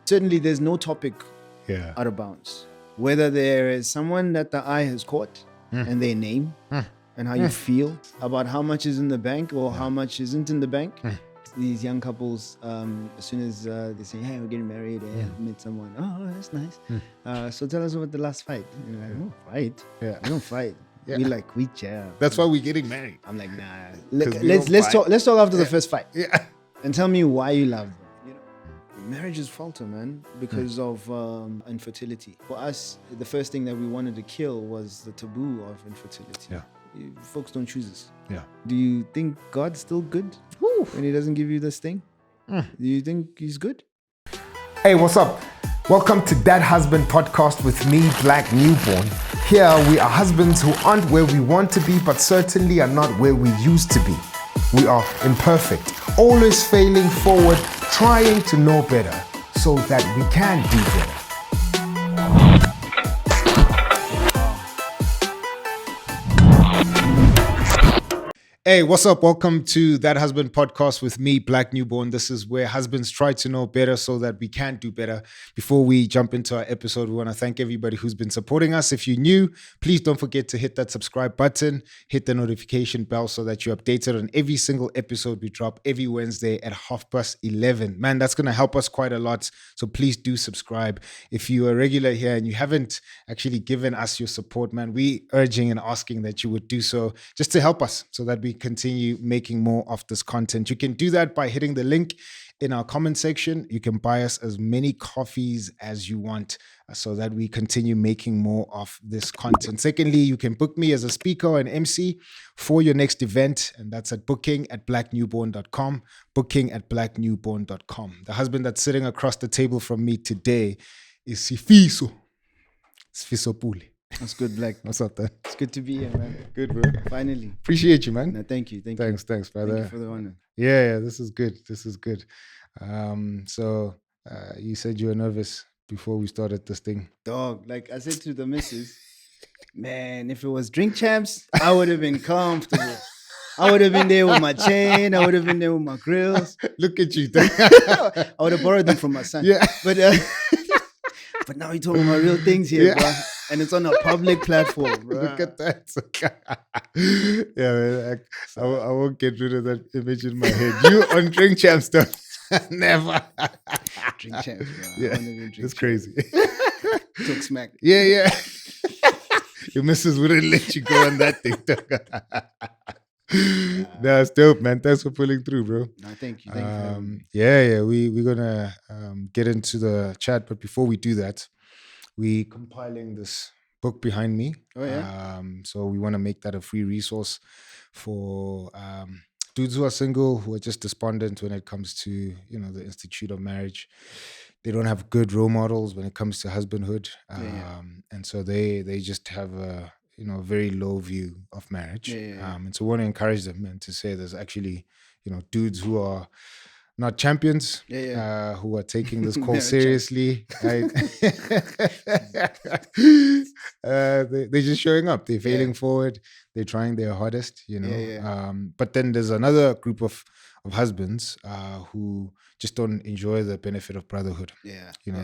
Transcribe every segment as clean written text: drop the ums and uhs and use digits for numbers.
Certainly, there's no topic Yeah. out of bounds. Whether there is someone that the eye has caught and their name and how you feel about how much is in the bank or how much isn't in the bank. These young couples, as soon as they say, "Hey, we're getting married," I've met someone. Oh, that's nice. So tell us about the last fight. And you're like, "Oh, fight? Yeah. We don't fight. Yeah. We jab." That's why we're getting married. I'm like, nah. 'Cause we Let's don't fight. talk. Let's talk after the first fight. Yeah. And tell me why you love them. Marriages falter, man, because of infertility. For us, the first thing that we wanted to kill was the taboo of infertility. Yeah. Folks don't choose this. Yeah. Do you think God's still good when He doesn't give you this thing? Do you think He's good? Hey, what's up? Welcome to That Husband Podcast with me, Black Newborn. Here we are husbands who aren't where we want to be, but certainly are not where we used to be. We are imperfect, always failing forward, trying to know better so that we can do better. Hey, what's up? Welcome to That Husband Podcast with me, Black Newborn. This is where husbands try to know better so that we can do better. Before we jump into our episode, we want to thank everybody who's been supporting us. If you're new, please don't forget to hit that subscribe button, hit the notification bell so that you're updated on every single episode we drop every Wednesday at 11:30. Man, that's going to help us quite a lot. So please do subscribe. If you are a regular here and you haven't actually given us your support, man, we urging and asking that you would do so just to help us so that we continue making more of this content. You can do that by hitting the link in our comment section. You can buy us as many coffees as you want so that we continue making more of this content. Secondly, you can book me as a speaker or an MC for your next event, and that's at booking@blacknewborn.com, booking@blacknewborn.com. The husband that's sitting across the table from me today is Sifiso Pule. That's good, Black. What's up, then? It's good to be here, man. Good, bro. Finally. Appreciate you, man. No, thank you. Thanks, brother. Thank you for the honor. Yeah, this is good. So you said you were nervous before we started this thing. Dog, like I said to the missus, man, if it was drink champs, I would have been comfortable. I would have been there with my chain. I would have been there with my grills. Look at you. I would have borrowed them from my son. Yeah. But now you're talking about real things here, bro. And it's on a public platform, bro. Look at that. Yeah, man, I won't get rid of that image in my head. You on drink champs stuff. Never. Drink champs, bro. Yeah, it's crazy. Talk smack. Yeah. Your missus wouldn't let you go on that thing. No, it's dope, man. Thanks for pulling through, bro. No, thank you. Thank you for having me. Yeah. We're gonna get into the chat, but before we do that, we compiling this book behind me. Oh yeah. So we want to make that a free resource for dudes who are single, who are just despondent when it comes to the institute of marriage. They don't have good role models when it comes to husbandhood, and so they just have a very low view of marriage. And so we want to encourage them and to say there's actually dudes who are not champions, who are taking this call seriously. Right? They're just showing up. They're failing forward. They're trying their hardest, But then there's another group of husbands who just don't enjoy the benefit of brotherhood.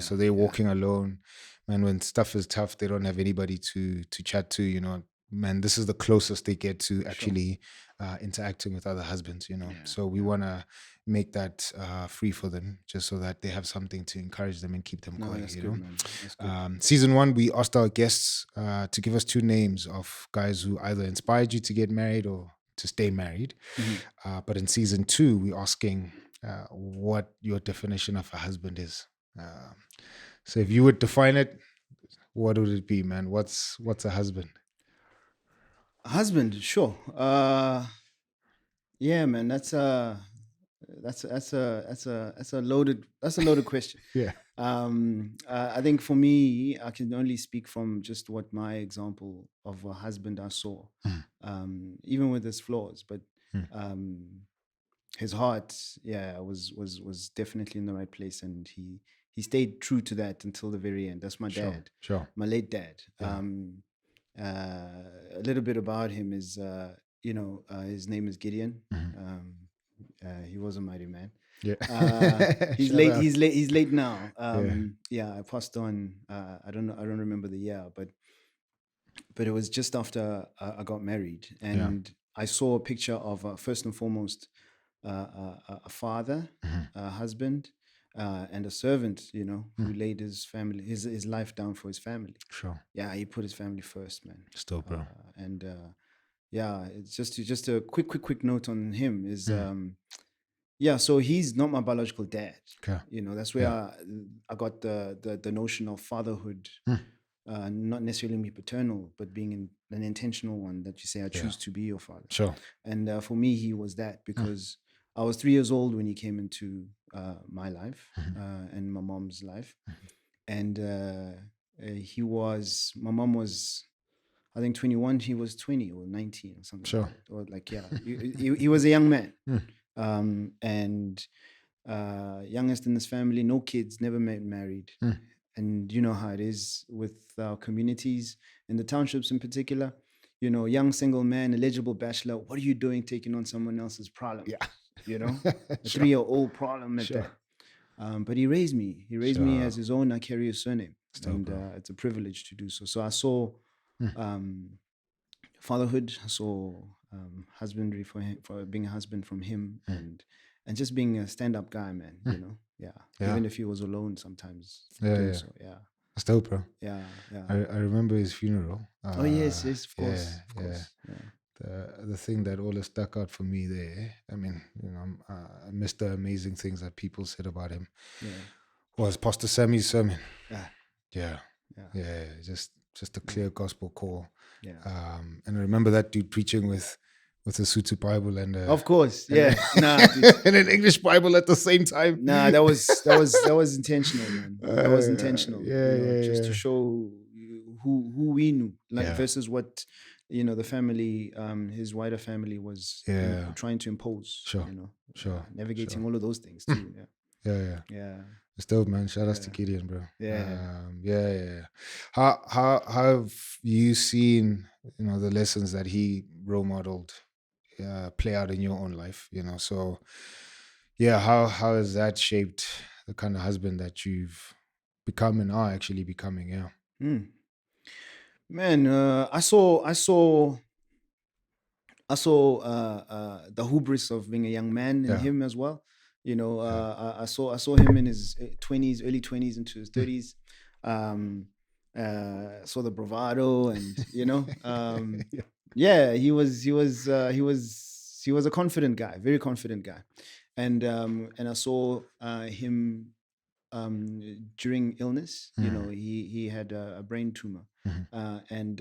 So they're walking alone. Man, when stuff is tough, they don't have anybody to chat to, Man, this is the closest they get to actually interacting with other husbands, So we want to make that free for them, just so that they have something to encourage them and keep them going. That's good, man. That's good. Season 1, we asked our guests to give us 2 names of guys who either inspired you to get married or to stay married. But in season 2, we're asking what your definition of a husband is. So if you would define it, what would it be, man? What's a husband? A husband, sure. Yeah, man. That's a loaded question. Yeah. I think for me, I can only speak from just what my example of a husband I saw, even with his flaws, but his heart, was definitely in the right place, and he stayed true to that until the very end. That's my dad, Sure. my late dad. Yeah. A little bit about him is, his name is Gideon. He was a mighty man. Yeah. He's Shout late. out. He's late now. Yeah. Yeah, I passed on. I don't know. I don't remember the year, but it was just after I got married, Yeah. and I saw a picture of first and foremost a father, a husband, and a servant. You know, who laid his family, his life down for his family. Sure. Yeah, he put his family first, man. Still, bro. And yeah, it's just a quick note on him is yeah, so he's not my biological dad. Okay. You know, that's where I got the notion of fatherhood, not necessarily me paternal, but being an intentional one that you say I choose to be your father. Sure. And for me, he was that because I was 3 years old when he came into my life and my mom's life, and my mom was, I think, 21, he was 20 or 19 or something Sure. like that. Or like, yeah, he was a young man. And youngest in this family, no kids, never married. And you know how it is with our communities, in the townships in particular, you know, young single man, eligible bachelor, what are you doing taking on someone else's problem? Yeah. You know, a 3-year-old problem at that. But he raised me. He raised me as his own. I carry his surname. And it's a privilege to do so. So I saw fatherhood. I saw husbandry for him, for being a husband from him, and just being a stand-up guy, man. You know, even if he was alone sometimes. So That's dope, bro. Yeah. I remember his funeral. Oh yes, of course, of course. The thing that always stuck out for me there, I mean, you know, I missed the amazing things that people said about him, was Pastor Sammy's sermon. Yeah. Just a clear gospel call. And I remember that dude preaching with a Sifiso Bible and of course, dude. and an English Bible at the same time. Nah, that was intentional, man. That was intentional. Just to show who we knew, like versus what, you know, the family, his wider family was trying to impose. You know, navigating all of those things too. Yeah. It's dope, man. Shout out to Gideon, bro. How have you seen, you know, the lessons that he role modeled play out in your own life? You know, so how has that shaped the kind of husband that you've become and are actually becoming? Man, I saw the hubris of being a young man in him as well. You know, I saw him in his 20s, early 20s into his 30s. Saw the bravado, and you know, he was a confident guy, very confident guy, and I saw him during illness. You know, he had a brain tumor, and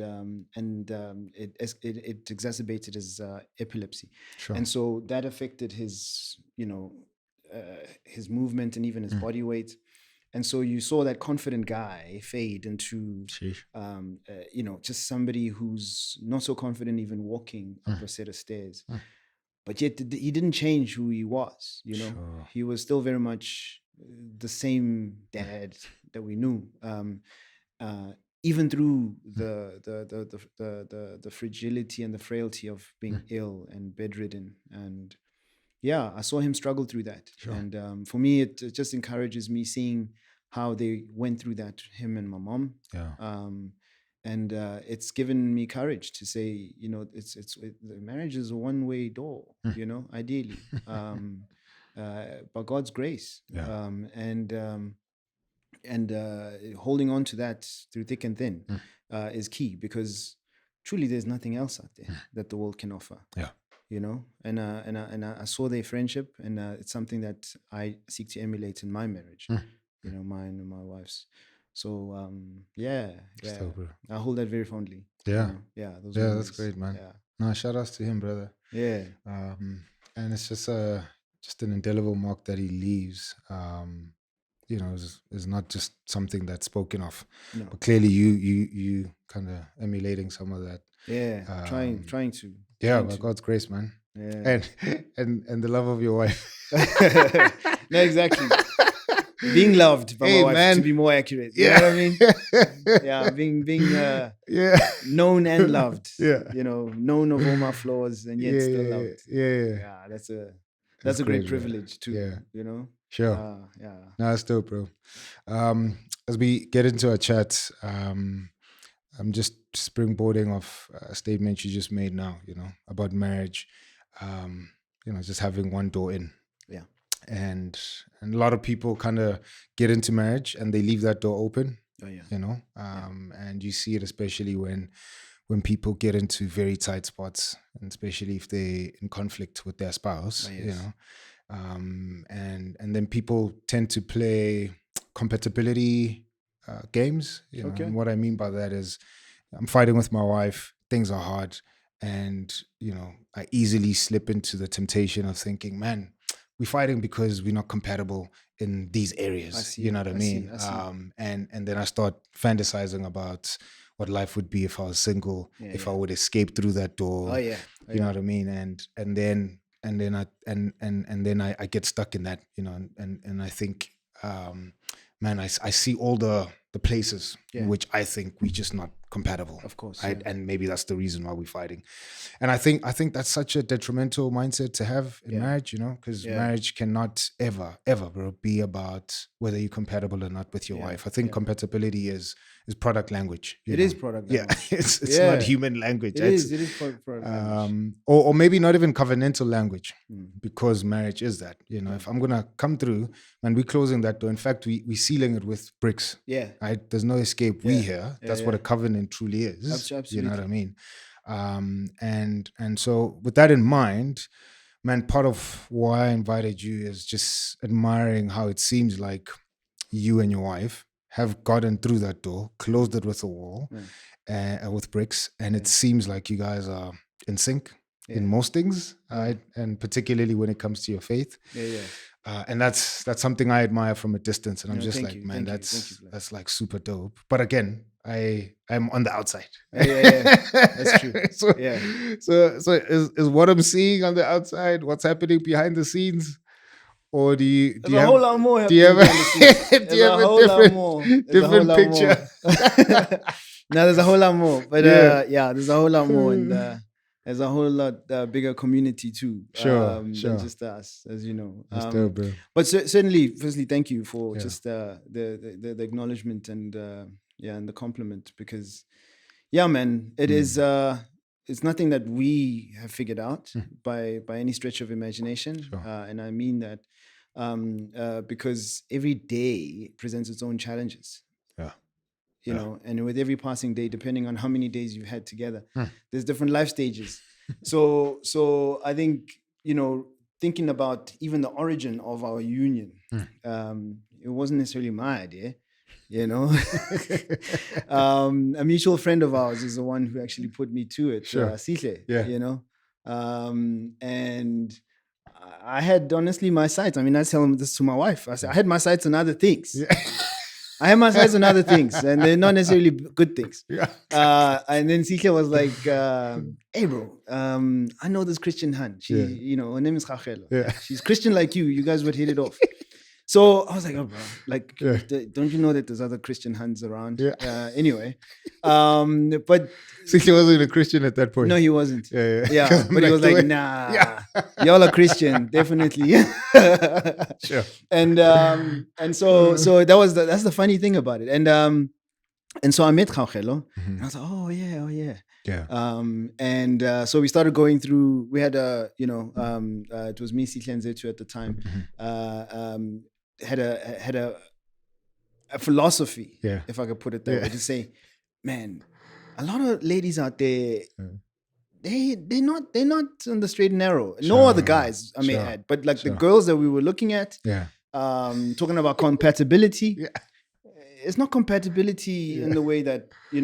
it exacerbated his epilepsy, and so that affected his, you know, his movement and even his body weight. And so you saw that confident guy fade into, you know, just somebody who's not so confident even walking up a set of stairs. But yet he didn't change who he was. You know, he was still very much the same dad that we knew, even through the fragility and the frailty of being ill and bedridden. And yeah, I saw him struggle through that. And for me, it just encourages me seeing how they went through that, him and my mom. And it's given me courage to say, you know, the marriage is a one-way door, you know, ideally, by God's grace. And holding on to that through thick and thin is key, because truly there's nothing else out there that the world can offer. You know, and I saw their friendship, and it's something that I seek to emulate in my marriage. You know, mine and my wife's. So I hold that very fondly. That's great, man. No, shout outs to him, brother. And it's just an indelible mark that he leaves. You know, is not just something that's spoken of, but clearly you kind of emulating some of that. Trying to. By God's grace, man. And the love of your wife. No, exactly. Being loved by my wife, man. To be more accurate. You know what I mean? Being known and loved. You know, known of all my flaws and yet still loved. That's that's a great great, bro. privilege too. Yeah. You know. Sure. Yeah. No, that's dope, bro. As we get into our chat, I'm just springboarding off a statement you just made now, about marriage, just having one door in. Yeah. And a lot of people kind of get into marriage and they leave that door open. Oh yeah. And you see it especially when people get into very tight spots, and especially if they're in conflict with their spouse, Oh, yes. And then people tend to play compatibility games, Okay. and what I mean by that is I'm fighting with my wife, things are hard, and I easily slip into the temptation of thinking, man, we're fighting because we're not compatible in these areas. I see. You know what I mean? I see. And then I start fantasizing about what life would be if I was single, if I would escape through that door. Oh yeah. You know what I mean? And then I get stuck in that, and I think, man, I see all the places in which I think we're just not compatible. Of course. Right? And maybe that's the reason why we're fighting. And I think that's such a detrimental mindset to have in marriage, because marriage cannot ever, bro, be about whether you're compatible or not with your wife. I think compatibility is product language. It is product language. Yeah, it's not human language. It is product language. Or maybe not even covenantal language, because marriage is that. If I'm gonna come through and we're closing that door, in fact, we're sealing it with bricks. Yeah. Right? There's no escape. We here. That's what a covenant truly is. Absolutely. You know what I mean? And so with that in mind, man, part of why I invited you is just admiring how it seems like you and your wife have gotten through that door, closed it with a wall, with bricks, and it seems like you guys are in sync in most things, right? And particularly when it comes to your faith. And that's something I admire from a distance, and I'm just like, man, that's like super dope. But again, I'm on the outside. That's true. So is what I'm seeing on the outside what's happening behind the scenes? Or do you There's a whole lot more. Do you have a different picture? No, there's a whole lot more. But there's a whole lot more, and there's a whole lot bigger community too. Sure. Than just us, as you know. Dope, bro. But certainly, firstly, thank you for just the acknowledgement and the compliment, because man, it is. It's nothing that we have figured out by any stretch of imagination, and I mean that because every day presents its own challenges. You know, and with every passing day, depending on how many days you've had together, there's different life stages. So I think, thinking about even the origin of our union, it wasn't necessarily my idea. A mutual friend of ours is the one who actually put me to it. Sihle, and I had honestly my sights. I mean, I tell this to my wife. I said I had my sights on other things. I have my sights on other things, and they're not necessarily good things. And then Sihle was like, "Hey, bro, I know this Christian hun. She, her name is Rachel. She's Christian like you. You guys would hit it off." So I was like, "Oh, bro, like, don't you know that there's other Christian huns around?" Anyway, but Sihle wasn't a Christian at that point. No, he wasn't. Yeah. But he was like, "Nah, y'all are Christian, definitely." Sure. And so that's the funny thing about it. And so I met Rachel, and I was like, "Oh yeah." Yeah. So we started going through. We had it was me, Sihle, and Zetu at the time. Had a philosophy, if I could put it that way, to say, man, a lot of ladies out there, they're not on the straight and narrow. No other guys I may add, but like the girls that we were looking at, talking about compatibility. It's not compatibility in the way that we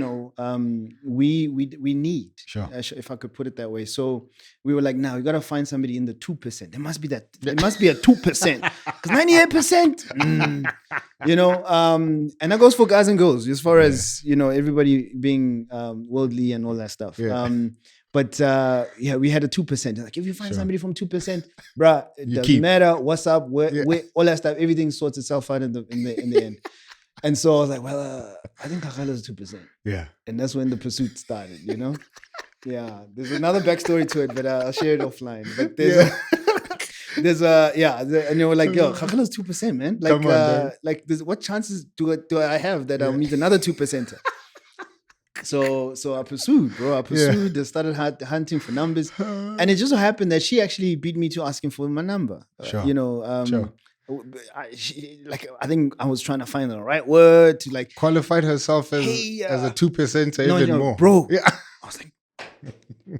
need. If I could put it that way. So we were like, now we gotta find somebody in the 2%. There must be that. There must be a 2%, because 98%. And that goes for guys and girls, as far as everybody being worldly and all that stuff. But we had a 2%. Like, if you find somebody from 2%, bruh, it doesn't matter what's up, where all that stuff. Everything sorts itself out in the end. And so I was like, well, I think Rachel is 2%. Yeah. And that's when the pursuit started, There's another backstory to it, but I'll share it offline. But there's and they were like, yo, Kakala's 2%, man. Like, Come on, dog. what chances do I have that I'll meet another 2%? So I pursued, bro. I pursued. I started hunting for numbers, and it just so happened that she actually beat me to asking for my number. Sure. Sure. I think I was trying to find the right word to like qualified herself as a 2% even more, bro. Yeah, I was like,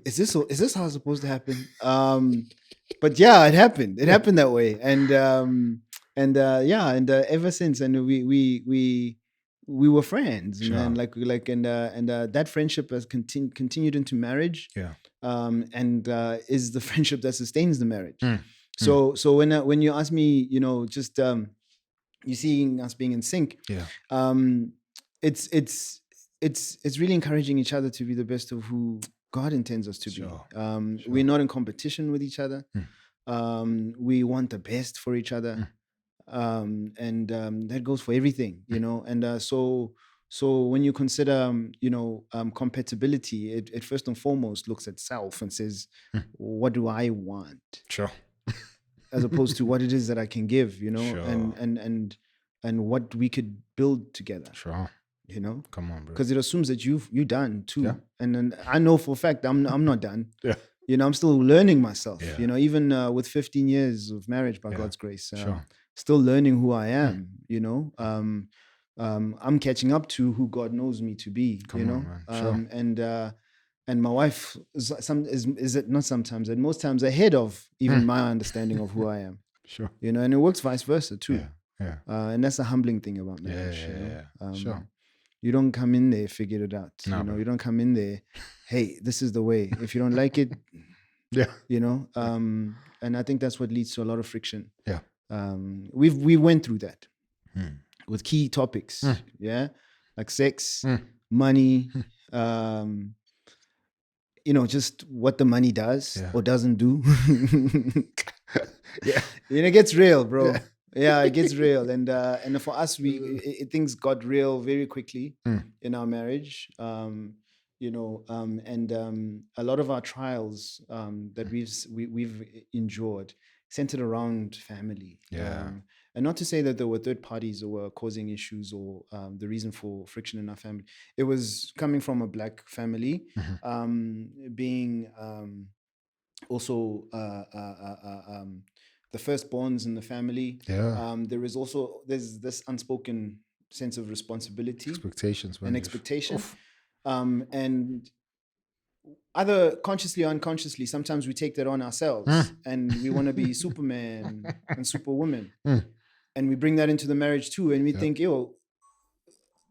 is this how it's supposed to happen? But yeah, it happened. It happened that way, and ever since, and we were friends, Sure. man. And that friendship has continued into marriage. Yeah. And is the friendship that sustains the marriage. So when you ask me, just you seeing us being in sync. Yeah. It's really encouraging each other to be the best of who God intends us to be. Sure. We're not in competition with each other. We want the best for each other. And that goes for everything, and so when you consider compatibility, it first and foremost looks at self and says, what do I want? Sure. As opposed to what it is that I can give, Sure. and what we could build together. Sure. Come on, bro. Because it assumes that you're done too. Yeah. And I know for a fact I'm not done. Yeah. I'm still learning myself. Yeah. Even with 15 years of marriage, by God's grace, Sure. still learning who I am. I'm catching up to who God knows me to be. Come on, man. Sure. And my wife is not sometimes, and most times ahead of even my understanding of who I am. Sure. And it works vice versa too. Yeah. And that's a humbling thing about marriage. Sure. You don't come in there figured it out. No, you don't come in there, hey, this is the way. If you don't like it, yeah. And I think that's what leads to a lot of friction. Yeah. We went through that with key topics. Like sex, money, just what the money does or doesn't do. Yeah. It gets real, bro. Yeah, it gets real. And for us, things got real very quickly in our marriage. And a lot of our trials that we've endured centered around family. Yeah. And not to say that there were third parties who were causing issues or the reason for friction in our family. It was coming from a Black family, being also the firstborns in the family. Yeah. There's this unspoken sense of responsibility, expectations, and expectation. And either consciously or unconsciously, sometimes we take that on ourselves, and we want to be Superman and Superwoman, and we bring that into the marriage too, and we think,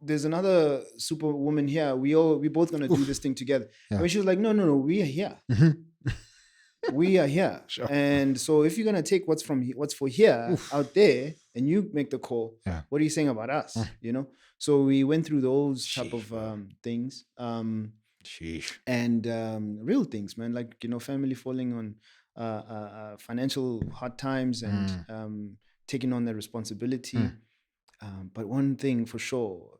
there's another Superwoman here. We both gonna do this thing together. Yeah. And she was like, no, we are here. We are here. Sure. And so if you're gonna take what's for here out there, and you make the call, what are you saying about us? So we went through those type of things. And real things, man, like family falling on financial hard times and taking on that responsibility. But one thing for sure,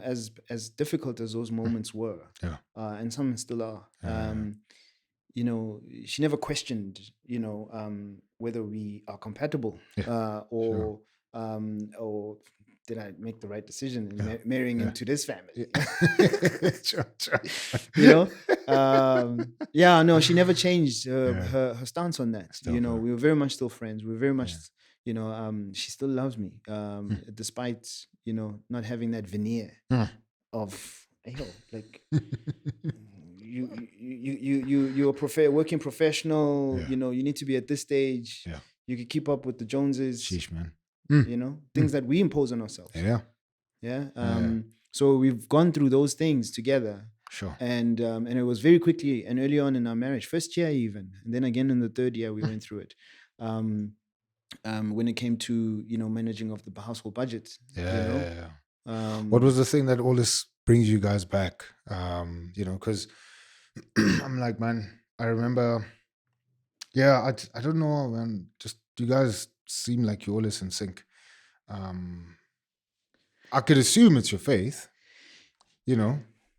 as difficult as those moments were, and some still are, she never questioned, whether we are compatible, or did I make the right decision in marrying into this family? No, she never changed her stance on that. We were very much still friends. We were very much, she still loves me, despite, not having that veneer of, you're a working professional. You need to be at this stage. You can keep up with the Joneses. Sheesh, man. Things that we impose on ourselves. Yeah. So we've gone through those things together. Sure. And it was very quickly and early on in our marriage, first year even, and then again in the third year we went through it. When it came to managing of the household budget. What was the thing that always brings you guys back? Because I'm like, man, I remember. Yeah, I don't know, man. Just you guys seem like you're always in sync. I could assume it's your faith,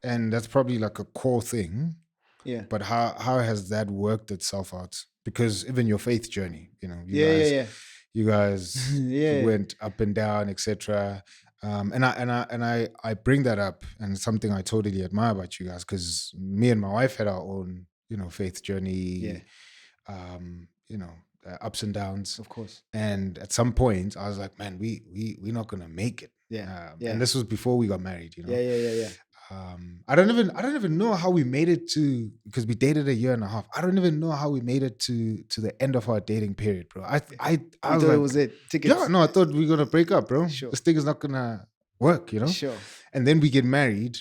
and that's probably like a core thing. Yeah. But how has that worked itself out because even your faith journey, you know, Yeah. you guys Yeah. went up and down, etc. And I bring that up, and it's something I totally admire about you guys, because me and my wife had our own, you know, faith journey, you know, ups and downs, Of course. and at some point I was like, man, we're not gonna make it. And this was before we got married, you know. Yeah. I don't even know how we made it to, because we dated a year and a half. I don't even know how we made it to the end of our dating period, bro. I was thought like, it was it. Tickets. yeah, no, I thought we were gonna break up, bro. Sure. This thing is not gonna work, you know. Sure. And then we get married.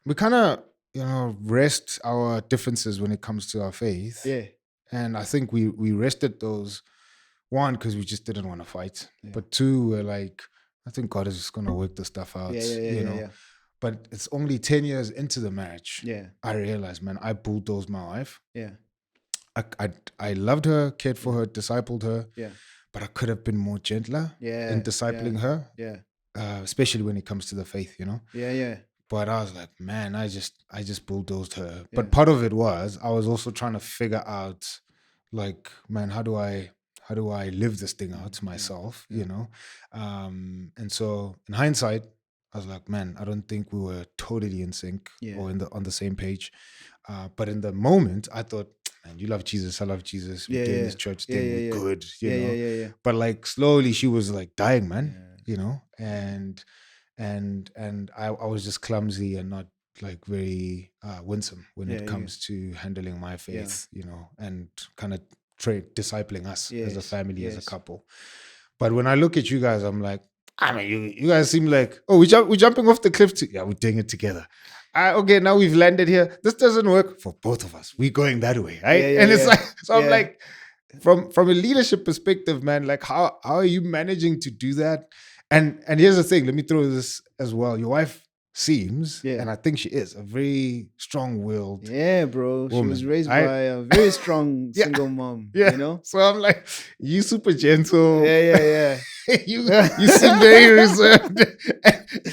We kind of, you know, rest our differences when it comes to our faith. Yeah. And I think we rested those, one, because we just didn't want to fight, but two, we're like, I think God is just gonna work the stuff out, you know. But it's only 10 years into the marriage, I realized, man, I bulldozed my wife. Yeah. I loved her, cared for her, discipled her. Yeah. But I could have been more gentler in discipling her. Yeah. Especially when it comes to the faith, you know. Yeah. But I was like, man, I just bulldozed her. But part of it was I was also trying to figure out, like, man, how do I live this thing out myself, you know? And so in hindsight, I was like, man, I don't think we were totally in sync or on the same page. But in the moment, I thought, man, you love Jesus, I love Jesus. We're doing this church thing, we're good, you know. Yeah. But like slowly, she was like dying, man, you know. And I was just clumsy and not like very winsome when it comes to handling my faith, you know, and kind of discipling us as a family, as a couple. But when I look at you guys, I'm like, I mean, you guys seem like, oh, we're jumping off the cliff. Yeah, we're doing it together. Okay, now we've landed here. This doesn't work for both of us. We're going that way, right? It's like, so I'm like, from a leadership perspective, man, like how are you managing to do that? And here's the thing. Let me throw this as well. Your wife seems, and I think she is, a very strong-willed. Yeah, bro. woman. She was raised by a very strong single mom. You know. So I'm like, you super gentle. Yeah. you seem very reserved.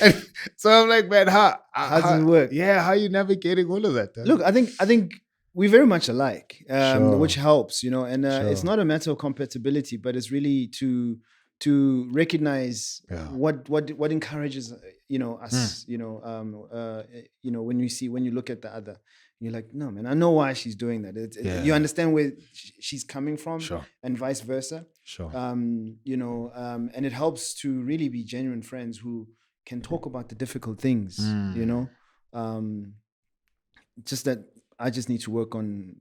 and so I'm like, man, how does it work? Yeah, how are you navigating all of that? Huh? Look, I think we're very much alike, which helps, you know. And it's not a matter of compatibility, but it's really to recognize what encourages, you know, us, you know, when you look at the other, you're like, no, man, I know why she's doing that. You understand where she's coming from, and vice versa. You know, and it helps to really be genuine friends who can talk about the difficult things, you know. Just that I just need to work on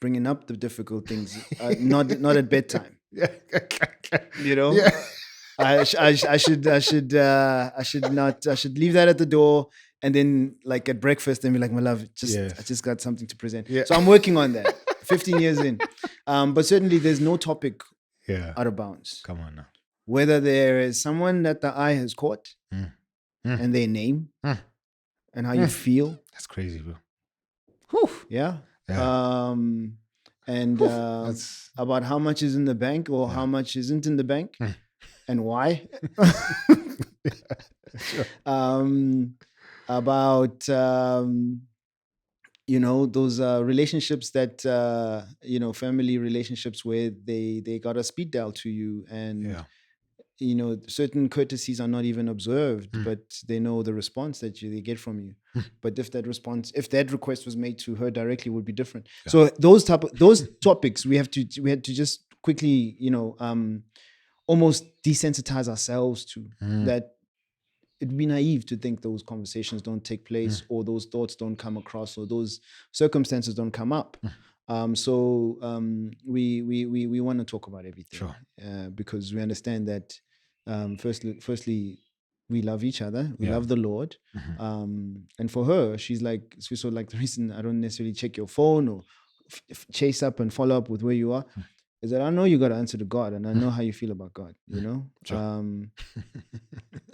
bringing up the difficult things, not at bedtime. You know, I should leave that at the door, and then like at breakfast and be like, my love, I just got something to present. So I'm working on that. 15 years in, but certainly there's no topic out of bounds. Come on now. Whether there is someone that the eye has caught, and their name, and how you feel. That's crazy, bro. Whew. Yeah. And about how much is in the bank or how much isn't in the bank, and why. About you know, those relationships that you know, family relationships where they got a speed dial to you, and you know, certain courtesies are not even observed, but they know the response that they get from you. But if that request was made to her directly, would be different. So those topics we had to just quickly, you know, almost desensitize ourselves to that. It'd be naive to think those conversations don't take place, or those thoughts don't come across, or those circumstances don't come up. So we want to talk about everything, because we understand that firstly we love each other, we love the Lord, and for her, she's like, so like the reason I don't necessarily check your phone or chase up and follow up with where you are is that I know you got to answer to God, and I know how you feel about God, you know.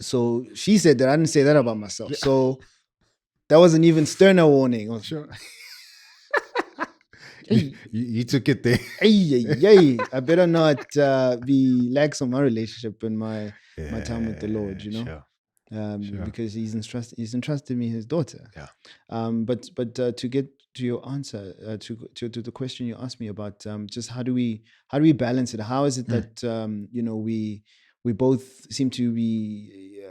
So she said that I didn't say that about myself, so that was an even sterner warning. You took it there. I better not be lax on my relationship and my time with the Lord, you know. because he's entrusted me his daughter. Yeah. But to get to your answer, to the question you asked me about, just how do we balance it? How is it that we both seem to be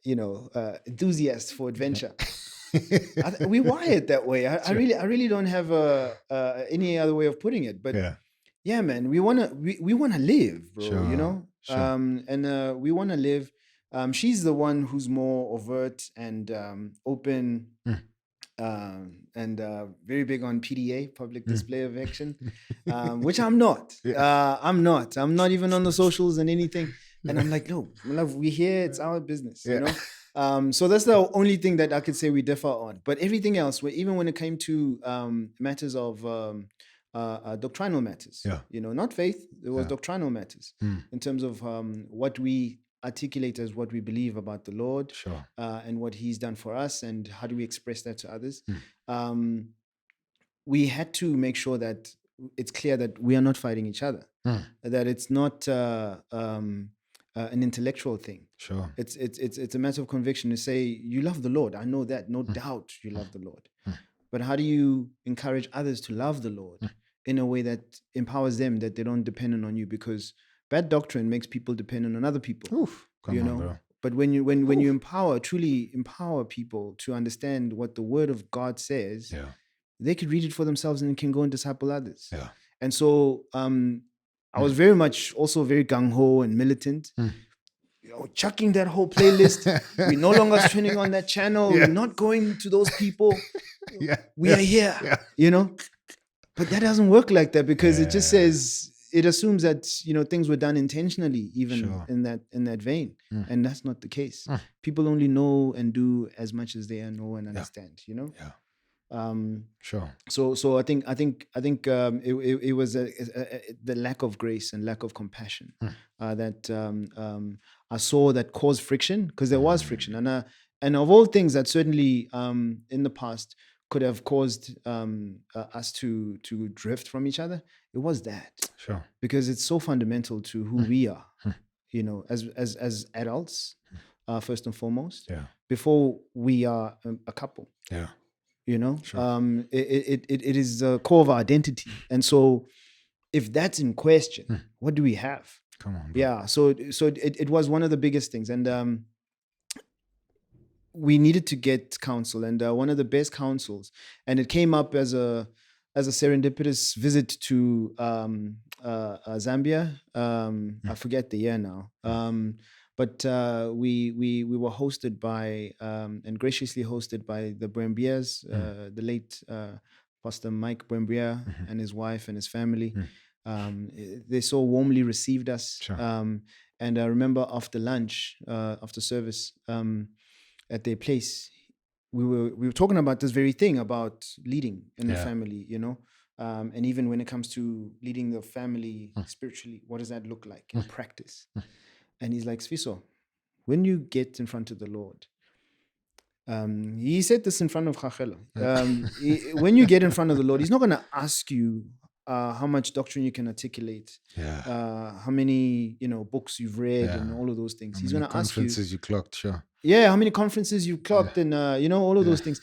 enthusiasts for adventure? We wired that way. I really don't have any other way of putting it. But yeah, man, we wanna live, bro. Sure, You know, sure. and we wanna live. She's the one who's more overt and open, and very big on PDA, public display of affection, which I'm not. I'm not. I'm not even on the socials and anything. And I'm like, no, my love, we here. It's our business, you know. So that's the only thing that I could say we differ on. But everything else, even when it came to matters of doctrinal matters, you know, not faith, it was doctrinal matters in terms of what we articulate as what we believe about the Lord, and what He's done for us, and how do we express that to others. We had to make sure that it's clear that we are not fighting each other, that it's not an intellectual thing. It's a matter of conviction to say you love the Lord. I know that, no doubt you love the Lord. But how do you encourage others to love the Lord in a way that empowers them, that they don't depend on you? Because bad doctrine makes people dependent on other people. Bro. But when you truly empower people to understand what the Word of God says, they could read it for themselves and can go and disciple others. And so I was very much also very gung-ho and militant. You know, chucking that whole playlist. We're no longer turning on that channel. We're not going to those people. We are here, you know. But that doesn't work like that, because it just says, it assumes that, you know, things were done intentionally, even in that vein. And that's not the case. People only know and do as much as they know and understand, you know. So I think it was the lack of grace and lack of compassion that I saw that caused friction, because there was friction, and of all things that certainly in the past could have caused us to drift from each other, it was that. Because it's so fundamental to who we are, you know, as adults, first and foremost, before we are a couple. You know, it is the core of our identity. And so if that's in question, what do we have? Come on, bro. So it was one of the biggest things. And we needed to get counsel, and one of the best counsels, and it came up as a serendipitous visit to Zambia. I forget the year now. But we were hosted by and graciously hosted by the Brembiers, the late Pastor Mike Brembia and his wife and his family. They so warmly received us. And I remember after lunch, after service, at their place, we were talking about this very thing, about leading in the family, you know. And even when it comes to leading the family spiritually, what does that look like in practice? And he's like, Sifiso, when you get in front of the Lord, he said this in front of Chachelo. When you get in front of the Lord, He's not going to ask you how much doctrine you can articulate, how many books you've read, and all of those things. He's going to ask you conferences you clocked, how many conferences you've clocked, and all of those things.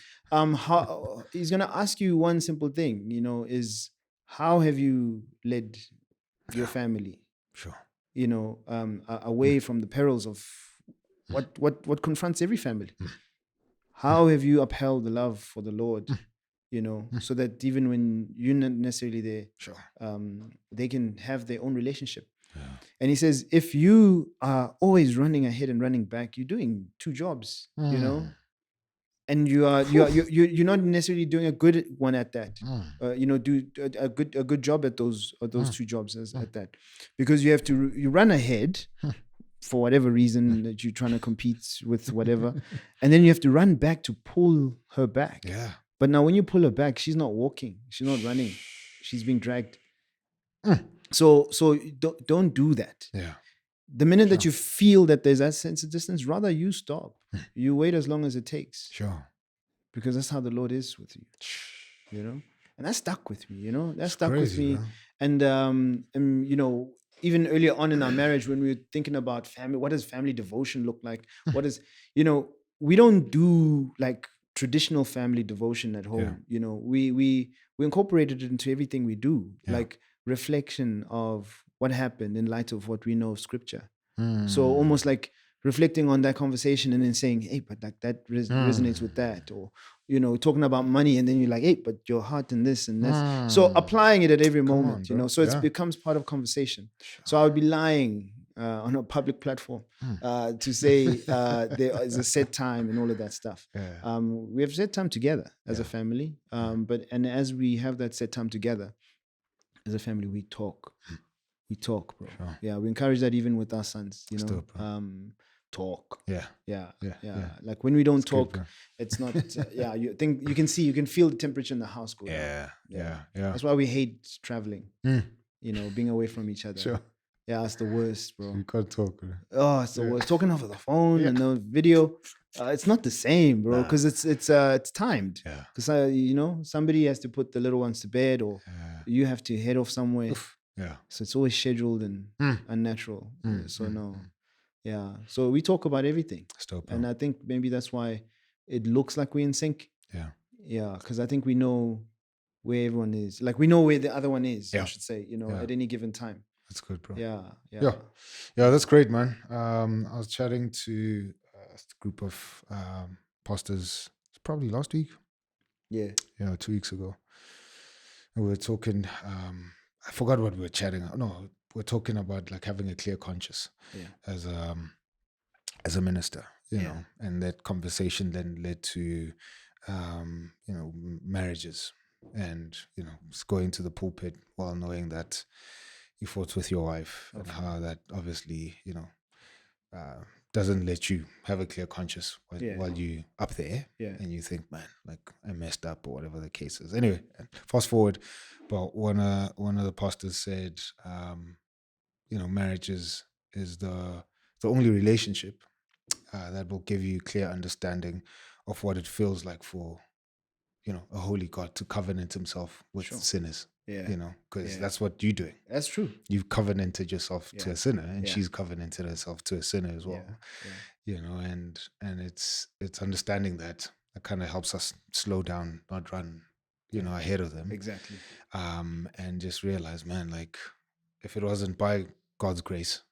He's going to ask you one simple thing, is how have you led your family? Away from the perils of what confronts every family. How have you upheld the love for the Lord, so that even when you're not necessarily there, they can have their own relationship. And he says, if you are always running ahead and running back, you're doing two jobs, and you're not necessarily doing a good one at that. Do a good job at those two jobs at that, because you run ahead for whatever reason that you're trying to compete with, whatever, and then you have to run back to pull her back. But now when you pull her back, she's not walking, she's not running, she's being dragged. So don't do that. The minute that you feel that there's that sense of distance, rather you stop. You wait as long as it takes. Because that's how the Lord is with you. And that stuck with me. That stuck with me. Bro. And even earlier on in our marriage, when we were thinking about family, what does family devotion look like? What is, we don't do like traditional family devotion at home. We incorporated it into everything we do, like reflection of what happened in light of what we know of scripture. So almost like reflecting on that conversation and then saying, hey, but like that resonates with that, or talking about money, and then you're like, hey, but your heart and this and that. So applying it at every moment, so it becomes part of conversation. So I would be lying on a public platform to say there is a set time and all of that stuff. We have set time together as a family, and as we have that set time together as a family, we talk. We talk, bro. Sure. Yeah, we encourage that even with our sons, talk. Yeah. Like when we don't talk, it's not, you can feel the temperature in the house go down. Yeah. That's why we hate traveling, being away from each other. Sure. Yeah, it's the worst, bro. You can't talk. Right? Oh, it's the worst. Talking over the phone and the video, it's not the same, bro, because it's timed. Yeah. Because somebody has to put the little ones to bed, or you have to head off somewhere. Oof. Yeah. So it's always scheduled and unnatural. Yeah. So we talk about everything. And I think maybe that's why it looks like we're in sync. Yeah. Yeah. Because I think we know where everyone is. Like we know where the other one is, I should say, at any given time. That's good, bro. Yeah. Yeah, that's great, man. I was chatting to a group of pastors probably last week. Yeah. 2 weeks ago. And we were talking, I forgot what we were chatting. No, we're talking about like having a clear conscience as a minister, you know, and that conversation then led to, marriages and, going to the pulpit while knowing that you fought with your wife and how that obviously, doesn't let you have a clear conscience while you up there and you think, man, like I messed up or whatever the case is. Anyway, fast forward, but one of the pastors said, marriage is the only relationship that will give you clear understanding of what it feels like for, a holy God to covenant himself with sinners. Yeah. Because that's what you're doing. That's true. You've covenanted yourself to a sinner, and she's covenanted herself to a sinner as well. And it's understanding that kind of helps us slow down, not run, ahead of them. Exactly. And just realize, man, like if it wasn't by God's grace,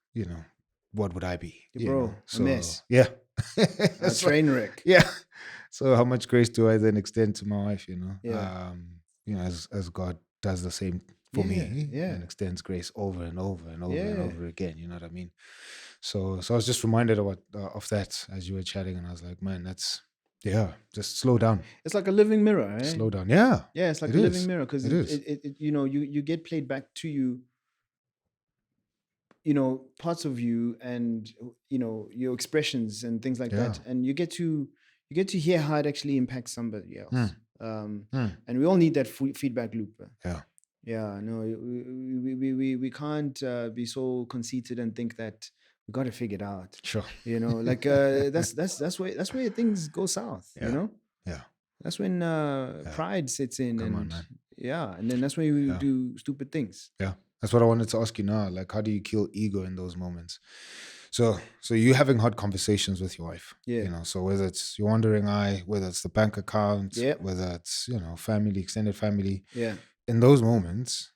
what would I be? Bro, a mess. Yeah. A train wreck. Yeah. So how much grace do I then extend to my wife, as God does the same for me and extends grace over and over and over and over again. You know what I mean? So I was just reminded of that as you were chatting, and I was like, man, that's just slow down. It's like a living mirror, right? Slow down. Yeah. Yeah, it's like a living mirror, because you get played back to you, parts of you and your expressions and things like that, and you get to hear how it actually impacts somebody else. And we all need that feedback loop. No, we can't be so conceited and think that we got to figure it out. Sure. That's where things go south. That's when pride sets in. Come on, man. And then that's when we do stupid things. That's what I wanted to ask you now. Like, how do you kill ego in those moments? So you're having hard conversations with your wife. So whether it's your wandering eye, whether it's the bank account, whether it's, family, extended family. In those moments,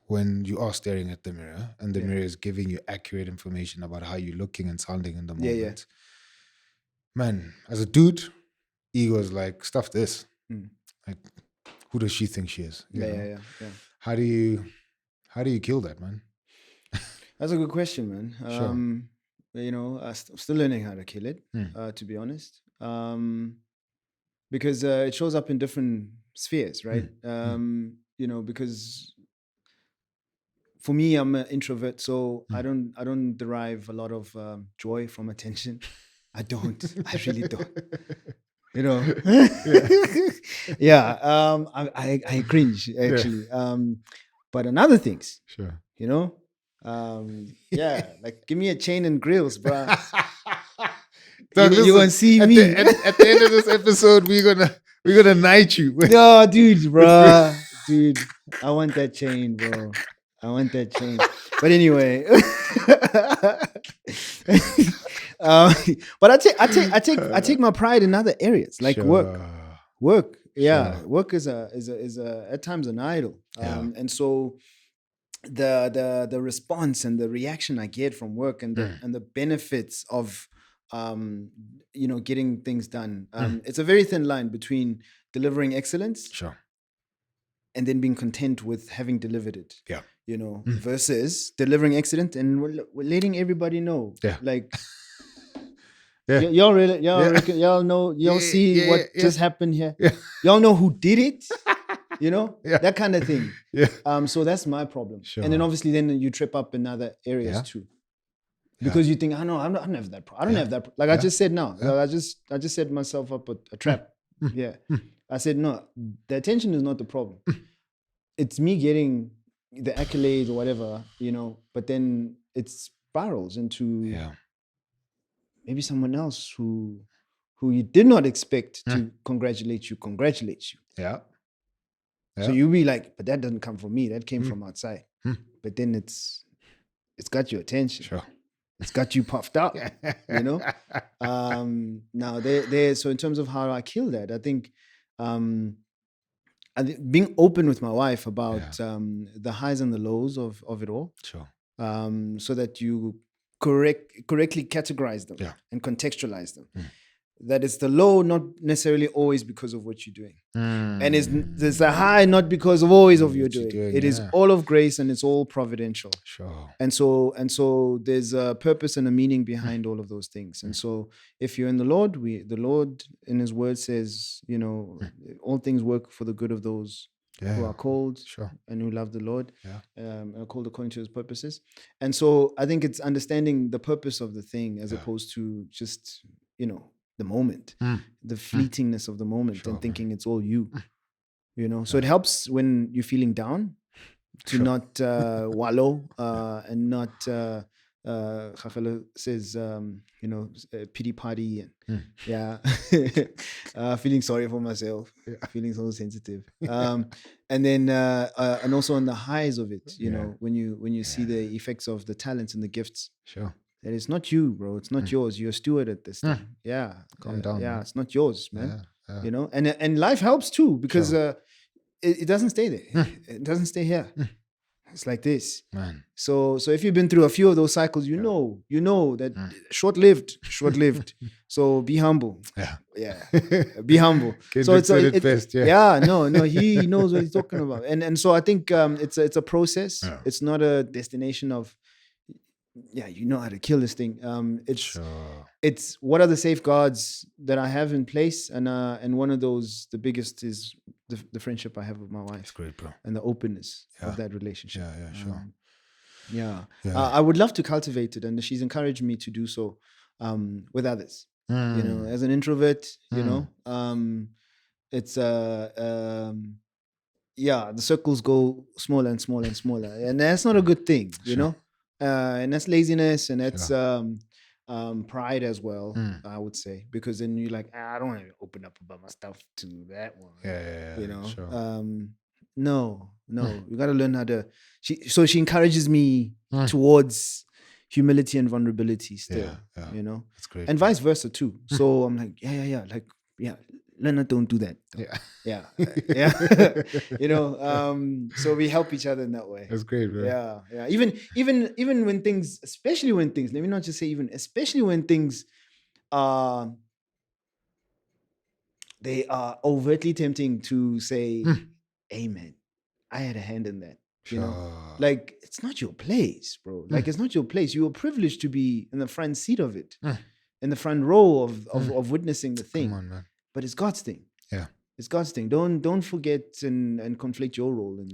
when you are staring at the mirror and the mirror is giving you accurate information about how you're looking and sounding in the moment. Man, as a dude, ego is like, stuff this. Like, who does she think she is? You know? How do you kill that, man? That's a good question, man. Sure. I'm still learning how to kill it, to be honest. Because it shows up in different spheres, right? Because for me, I'm an introvert, so I don't derive a lot of joy from attention. I don't. I really don't. I cringe actually. But in other things, sure. Like give me a chain and grills, bro. Doug, you gonna see me at the end of this episode. We're gonna knight you. No, dude, bro, dude, I want that chain, bro. I want that change. But anyway, uh, but I take my pride in other areas like work. Yeah, Sure. work is a at times an idol. Yeah. And so the response and the reaction I get from work and the benefits of getting things done. It's a very thin line between delivering excellence Sure. and then being content with having delivered it. Yeah. Versus delivering excellent and we're letting everybody know. Yeah. Like Yeah. y'all really reckon, y'all know, y'all see what just happened here. Yeah. Y'all know who did it. Yeah. That kind of thing. Yeah. So that's my problem. Sure. And then obviously then you trip up in other areas too. Because you think, I don't have that problem. I don't have that. Like I just said now. Yeah. Like I just set myself up a trap. Yeah. I said, no, the attention is not the problem. It's me getting the accolades or whatever, but then it spirals into maybe someone else who you did not expect to congratulate you. Yeah. So you'll be like, but that doesn't come from me. That came from outside. But then it's got your attention. Sure. It's got you puffed up, Now so in terms of how I kill that, I think being open with my wife about the highs and the lows of it all. Sure. So that you correctly categorize them and contextualize them. That it's the low, not necessarily always because of what you're doing. And there's a high, not because of always of you're doing. It is all of grace and it's all providential. Sure. And so there's a purpose and a meaning behind all of those things. And so if you're in the Lord, the Lord in his word says, all things work for the good of those who are called and who love the Lord, are called according to his purposes. And so I think it's understanding the purpose of the thing as opposed to just, the moment, the fleetingness of the moment and thinking it's all you, So it helps when you're feeling down to not wallow and not, Khafela says, pity party and feeling sorry for myself, feeling so sensitive. And then, and also on the highs of it, when you see the effects of the talents and the gifts. Sure. That it's not you, bro. It's not yours. You're a steward at this thing. Yeah. Calm down. Yeah, it's not yours, man. Yeah. And life helps too because it doesn't stay there. It doesn't stay here. It's like this. Man. So if you've been through a few of those cycles, you know that short-lived. So be humble. Yeah. Be humble. So it's best. No, he knows what he's talking about. And so I think it's a process. Yeah. It's not a destination of you know how to kill this thing. It's what are the safeguards that I have in place, and one of those, the biggest, is the friendship I have with my wife. That's great, bro. And the openness of that relationship. Sure. I would love to cultivate it, and she's encouraged me to do so with others. As an introvert, it's the circles go smaller and smaller and smaller, and that's not a good thing, and that's laziness, and that's pride as well, I would say, because then you're like, I don't want to open up about my stuff to that one. Sure. No, you got to learn how to. She encourages me towards humility and vulnerability still. That's great, and vice versa too. So I'm like, Leonard, don't do that. So we help each other in that way. That's great, bro. Yeah. Even when things, especially when things, let me not just say even, especially when things they are overtly tempting to say, amen, I had a hand in that. Like, it's not your place, bro. Like, it's not your place. You were privileged to be in the front seat of it, in the front row of witnessing the thing. Come on, man. But it's God's thing. Yeah. It's God's thing. Don't forget and conflict your role. And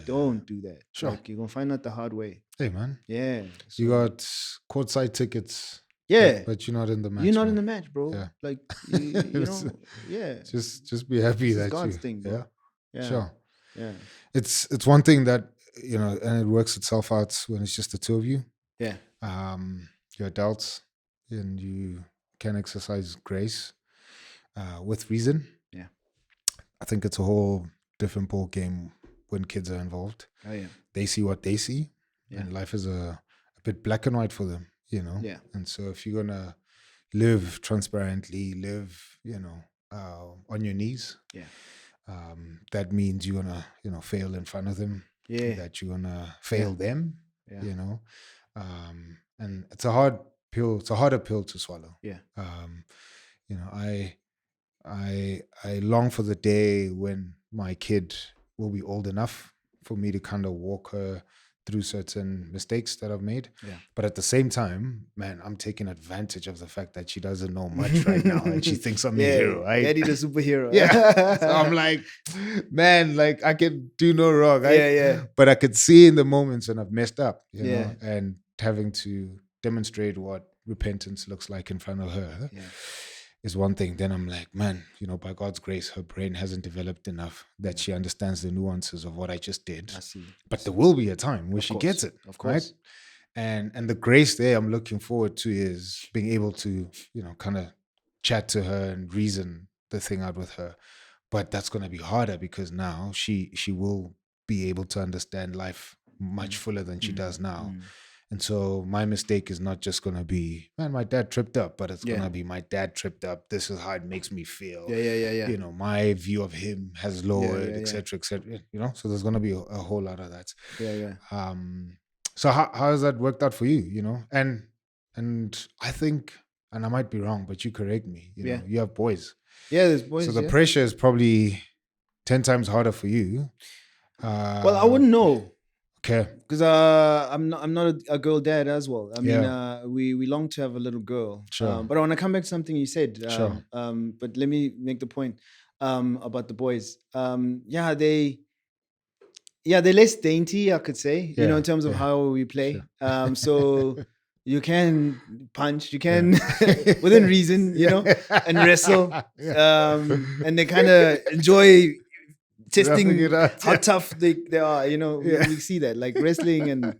don't do that. Sure. Like, you're going to find out the hard way. Hey, man. Yeah. So. You got courtside tickets. Yeah. But you're not in the match. You're not in the match, bro. Yeah. Like, you know, Just be happy that God's thing, bro. Yeah. Sure. Yeah. It's one thing that, and it works itself out when it's just the two of you. Yeah. You're adults and you can exercise grace with reason. Yeah. I think it's a whole different ball game when kids are involved. Oh yeah. They see what they see, and life is a bit black and white for them, you know. Yeah. And so if you're gonna live transparently, live, on your knees, that means you're gonna, fail in front of them. Yeah. That you're gonna fail them. Yeah. You know, and it's a hard pill. It's a harder pill to swallow. Yeah. I long for the day when my kid will be old enough for me to kind of walk her through certain mistakes that I've made. Yeah. But at the same time, man, I'm taking advantage of the fact that she doesn't know much right now and she thinks I'm a hero, right? Daddy the superhero. Yeah. So I'm like, man, like I can do no wrong, right? Yeah. But I could see in the moments when I've messed up, you Yeah. know, and having to demonstrate what repentance looks like in front of her. Yeah. Is one thing. Then I'm like, man, by God's grace, her brain hasn't developed enough that she understands the nuances of what I just did. I see. But there will be a time where she gets it, of course. Right? And the grace there I'm looking forward to is being able to, kind of chat to her and reason the thing out with her. But that's going to be harder because now she will be able to understand life much fuller than she does now. And so my mistake is not just going to be, man, my dad tripped up, but it's going to be, my dad tripped up. This is how it makes me feel. Yeah. My view of him has lowered, et cetera, et cetera. So there's going to be a whole lot of that. Yeah. So how has that worked out for you, And I think, and I might be wrong, but you correct me, you have boys. Yeah, there's boys. So the pressure is probably 10 times harder for you. Well, I wouldn't know. Okay. Because I'm not a girl dad as well. I mean, we long to have a little girl. Sure. But I want to come back to something you said. Sure. But let me make the point about the boys. They're less dainty, I could say. In terms of how we play. Sure. So you can punch, you can within reason, and wrestle. And they kind of enjoy testing how tough they are, we see that, like wrestling and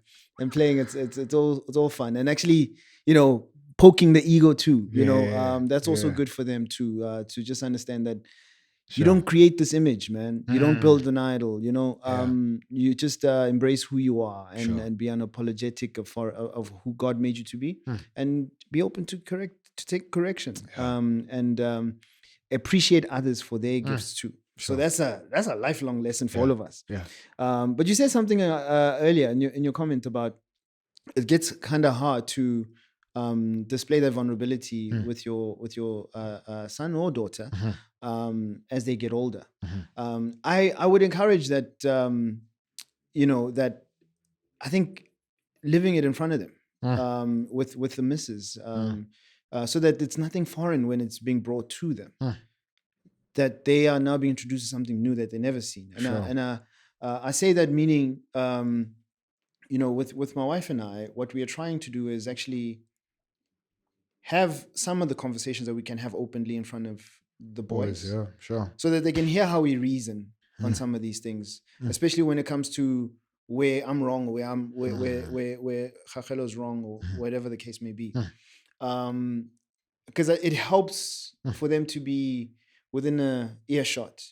playing, it's all fun, and actually, poking the ego too, that's also good for them to just understand that you don't create this image, man. You don't build an idol, you just embrace who you are and be unapologetic of who God made you to be, and be open to take correction, and appreciate others for their gifts too. So that's a lifelong lesson for all of us. Yeah. But you said something earlier in your comment about it gets kind of hard to display that vulnerability with your son or daughter as they get older. I would encourage that that I think living it in front of them with the missus, so that it's nothing foreign when it's being brought to them. That they are now being introduced to something new that they've never seen. And I say that meaning, with my wife and I, what we are trying to do is actually have some of the conversations that we can have openly in front of the boys. Yeah, sure. So that they can hear how we reason on some of these things, especially when it comes to where I'm wrong, or where Chachelo's wrong, or whatever the case may be. Because it helps for them to be within a earshot,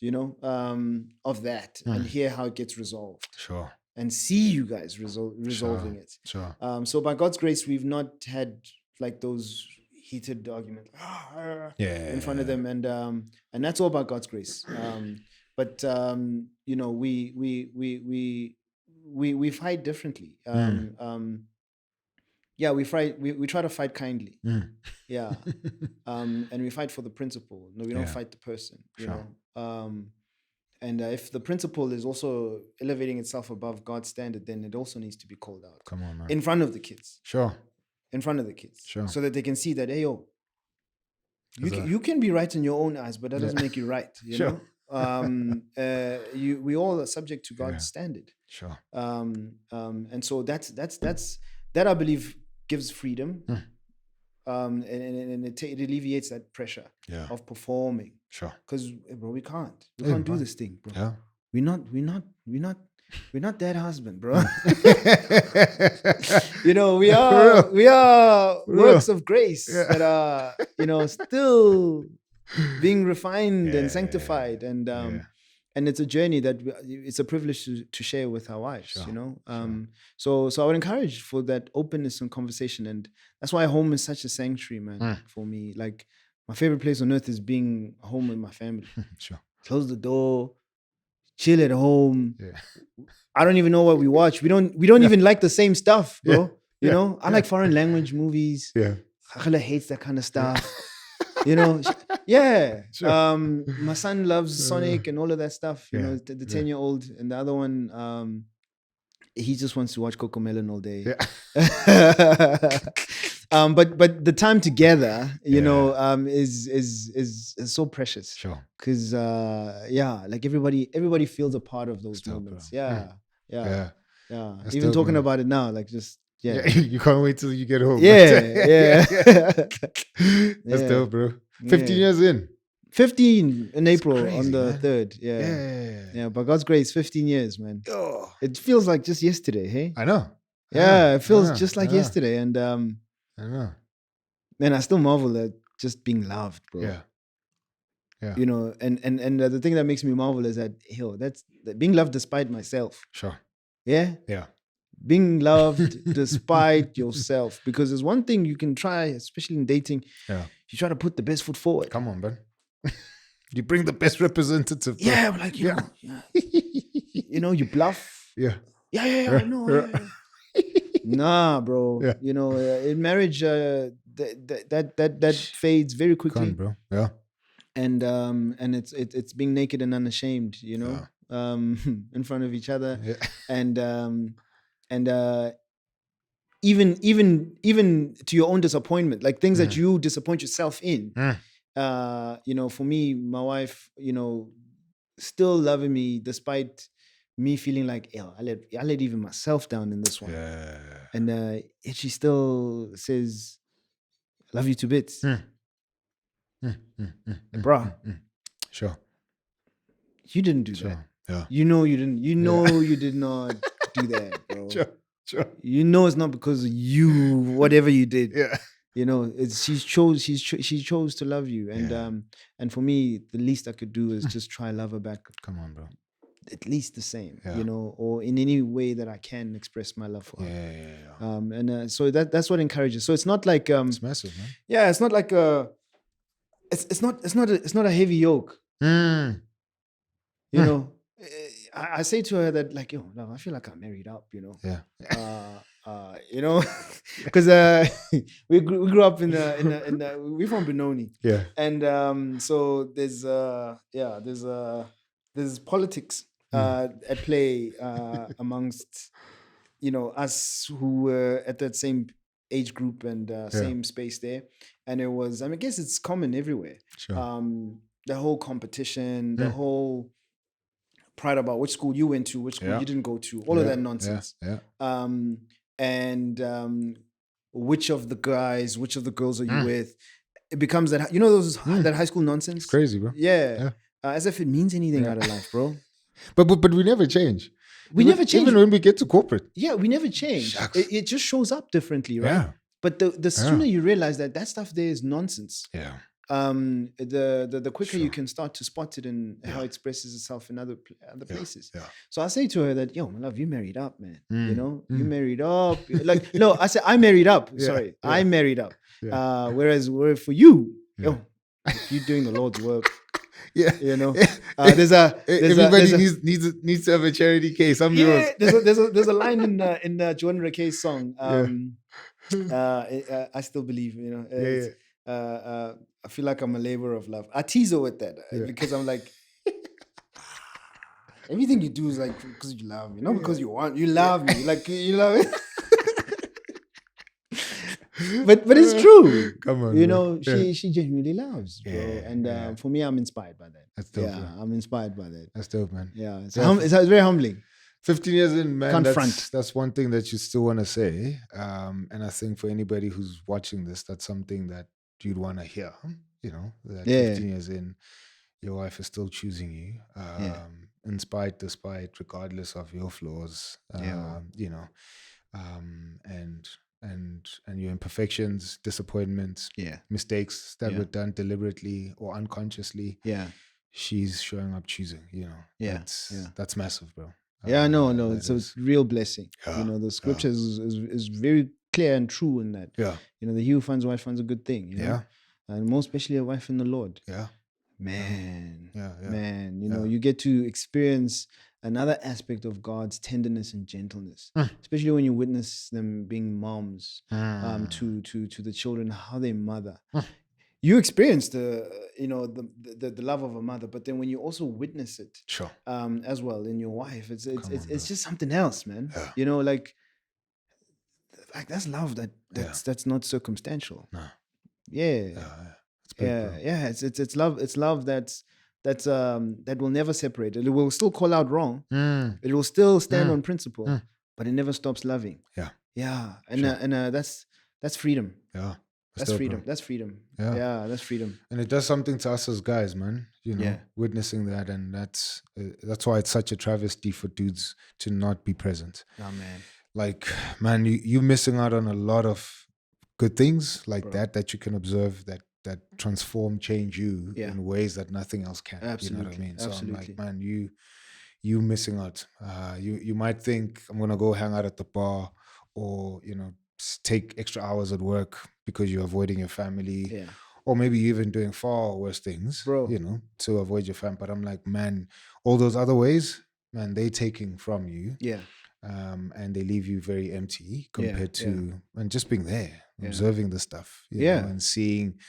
of that, and hear how it gets resolved. Sure. And see you guys resolving it. Sure. So by God's grace, we've not had like those heated arguments in front of them, and that's all by God's grace. But we fight differently. We try to fight kindly. And we fight for the principle. No, we don't fight the person. You know. And if the principle is also elevating itself above God's standard, then it also needs to be called out. Come on, man. In front of the kids. Sure. In front of the kids. Sure. So that they can see that, hey, yo, you can be right in your own eyes, but that doesn't make you right. You know? We all are subject to God's standard. Sure. And so that I believe gives freedom. And it alleviates that pressure of performing. Sure. Because bro, we can't do this thing, bro. Yeah. We're not that husband, bro. We are works of grace that are, still being refined and sanctified. And and it's a journey that it's a privilege to share with our wives, Sure, you know. So I would encourage for that openness and conversation, and that's why home is such a sanctuary, man, for me. Like my favorite place on earth is being home with my family. Sure. Close the door, chill at home. Yeah. I don't even know what we watch. We don't even like the same stuff, bro. Yeah. You Yeah. know, I like foreign language movies. Yeah. Khakhala hates that kind of stuff. You know, yeah. Sure. My son loves Sonic and all of that stuff. You Yeah. know, the 10-year-old, and the other one, he just wants to watch Cocomelon all day. Yeah. But the time together, you Yeah. know, is so precious. Sure. Because like everybody feels a part of those Still, moments. bro. Yeah. That's Even dope, talking man. about it now, like just Yeah. You can't wait till you get home. Yeah. That's Yeah. dope, bro. 15 Yeah. years in. 15 in April on crazy, the man. 3rd. Yeah. By God's grace, 15 years, man. Oh, It feels like just yesterday, hey? I know. Yeah, it feels I know. just like I know. yesterday. And I know. man, I still marvel at just being loved, bro. Yeah. Yeah. You know, and the thing that makes me marvel is that that's being loved despite myself. Sure. Yeah. Yeah. Being loved despite yourself. Because there's one thing you can try, especially in dating. Yeah. You try to put the best foot forward. Come on, man. You bring the best representative. Bro. Yeah, like you know, you know, you bluff. Yeah. Yeah, I know. Yeah. Nah, bro. Yeah. You know, in marriage, that fades very quickly. Come on, bro. Yeah. And it's being naked and unashamed, you know, in front of each other, Yeah. and even to your own disappointment, like things that you disappoint yourself in. You know, for me, my wife, you know, still loving me despite me feeling like, I let even myself down in this one. Yeah. And yet she still says, "Love you to bits." Bruh, Sure. you didn't do that. Sure. Yeah. You know you didn't. You know you did not do that, bro. Sure. You know it's not because of you, whatever you did. Yeah. You know, she chose to love you, and for me, the least I could do is just try love her back. Come on, bro. At least the same, Yeah. you know, or in any way that I can express my love for her. Yeah. And so that's what encourages. So it's not like It's massive, man. yeah, it's not like it's not a heavy yoke. You know, I say to her that like, yo, no, I feel like I'm married up, you know. Yeah. You know, because we grew up in we're from Benoni. Yeah. And so there's politics at play amongst, you know, us who were at that same age group and same space there. And it was, I mean, I guess it's common everywhere. Sure. The whole competition, the whole pride about which school you went to, which school you didn't go to, all of that nonsense. Yeah. And which of the girls are you with? It becomes that, you know, that high school nonsense. It's crazy, bro. Yeah. As if it means anything out of life, bro. But we never change. We never change. Even when we get to corporate. Yeah, we never change. It just shows up differently, right? Yeah. But the sooner you realize that stuff there is nonsense, Yeah. the quicker you can start to spot it and how it expresses itself in other places. Yeah. So I say to her that, yo, my love, you married up, man. You know, you married up. Like, no, I said I married up. Sorry, I married up. Yeah. Whereas for you, yo, you're doing the Lord's work. Yeah. You know, everybody needs to have a charity case. I'm yours. There's a line in Joanna Rakay's song. I still believe, you know. I feel like I'm a labor of love. I tease her with that because I'm like, everything you do is like because you love me, not because you want. You love me, like you love it. but it's true. Come on, you bro. know, she genuinely loves, bro. And for me, I'm inspired by that. That's dope. Yeah, I'm inspired by that. That's dope, man. Yeah, it's very humbling. 15 years in, man. Confront. That's one thing that you still want to say. And I think for anybody who's watching this, that's something that you'd want to hear. You know, that 15 years in, your wife is still choosing you, in spite, despite, regardless of your flaws. You know, and your imperfections, disappointments, mistakes that were done deliberately or unconsciously. Yeah. she's showing up choosing, you know. Yeah, That's massive, bro. Yeah, no, That it's a is- real blessing. Yeah, The scripture is very clear and true in that. yeah, The he who finds a wife finds a good thing, yeah, and more especially a wife in the Lord. yeah, Man, yeah, yeah. man, Yeah. you get to experience another aspect of God's tenderness and gentleness, especially when you witness them being moms to the children, how they mother. You experience the love of a mother, but then when you also witness it, Sure. as well in your wife, it's Come on, bro. just something else, man. Yeah. Like that's love that's not circumstantial. No. Yeah, It's big, bro. yeah. It's love. It's love that will never separate. It will still call out wrong. It will still stand on principle, but it never stops loving. Yeah. Yeah, Sure. and that's freedom. Yeah. That's freedom. That's freedom. Yeah. Yeah, that's freedom. And it does something to us as guys, man. Yeah. Witnessing that, and that's why it's such a travesty for dudes to not be present. Oh man. Like, man, you missing out on a lot of good things like Bro. that you can observe that transform, change you in ways that nothing else can. Absolutely. You know what I mean? So Absolutely. I'm like, man, you missing out. You might think I'm gonna go hang out at the bar, or take extra hours at work because you're avoiding your family. Yeah. Or maybe you're even doing far worse things, Bro. to avoid your family. But I'm like, man, all those other ways, man, they taking from you. Yeah. And they leave you very empty compared to and just being there, Yeah. observing the stuff, and seeing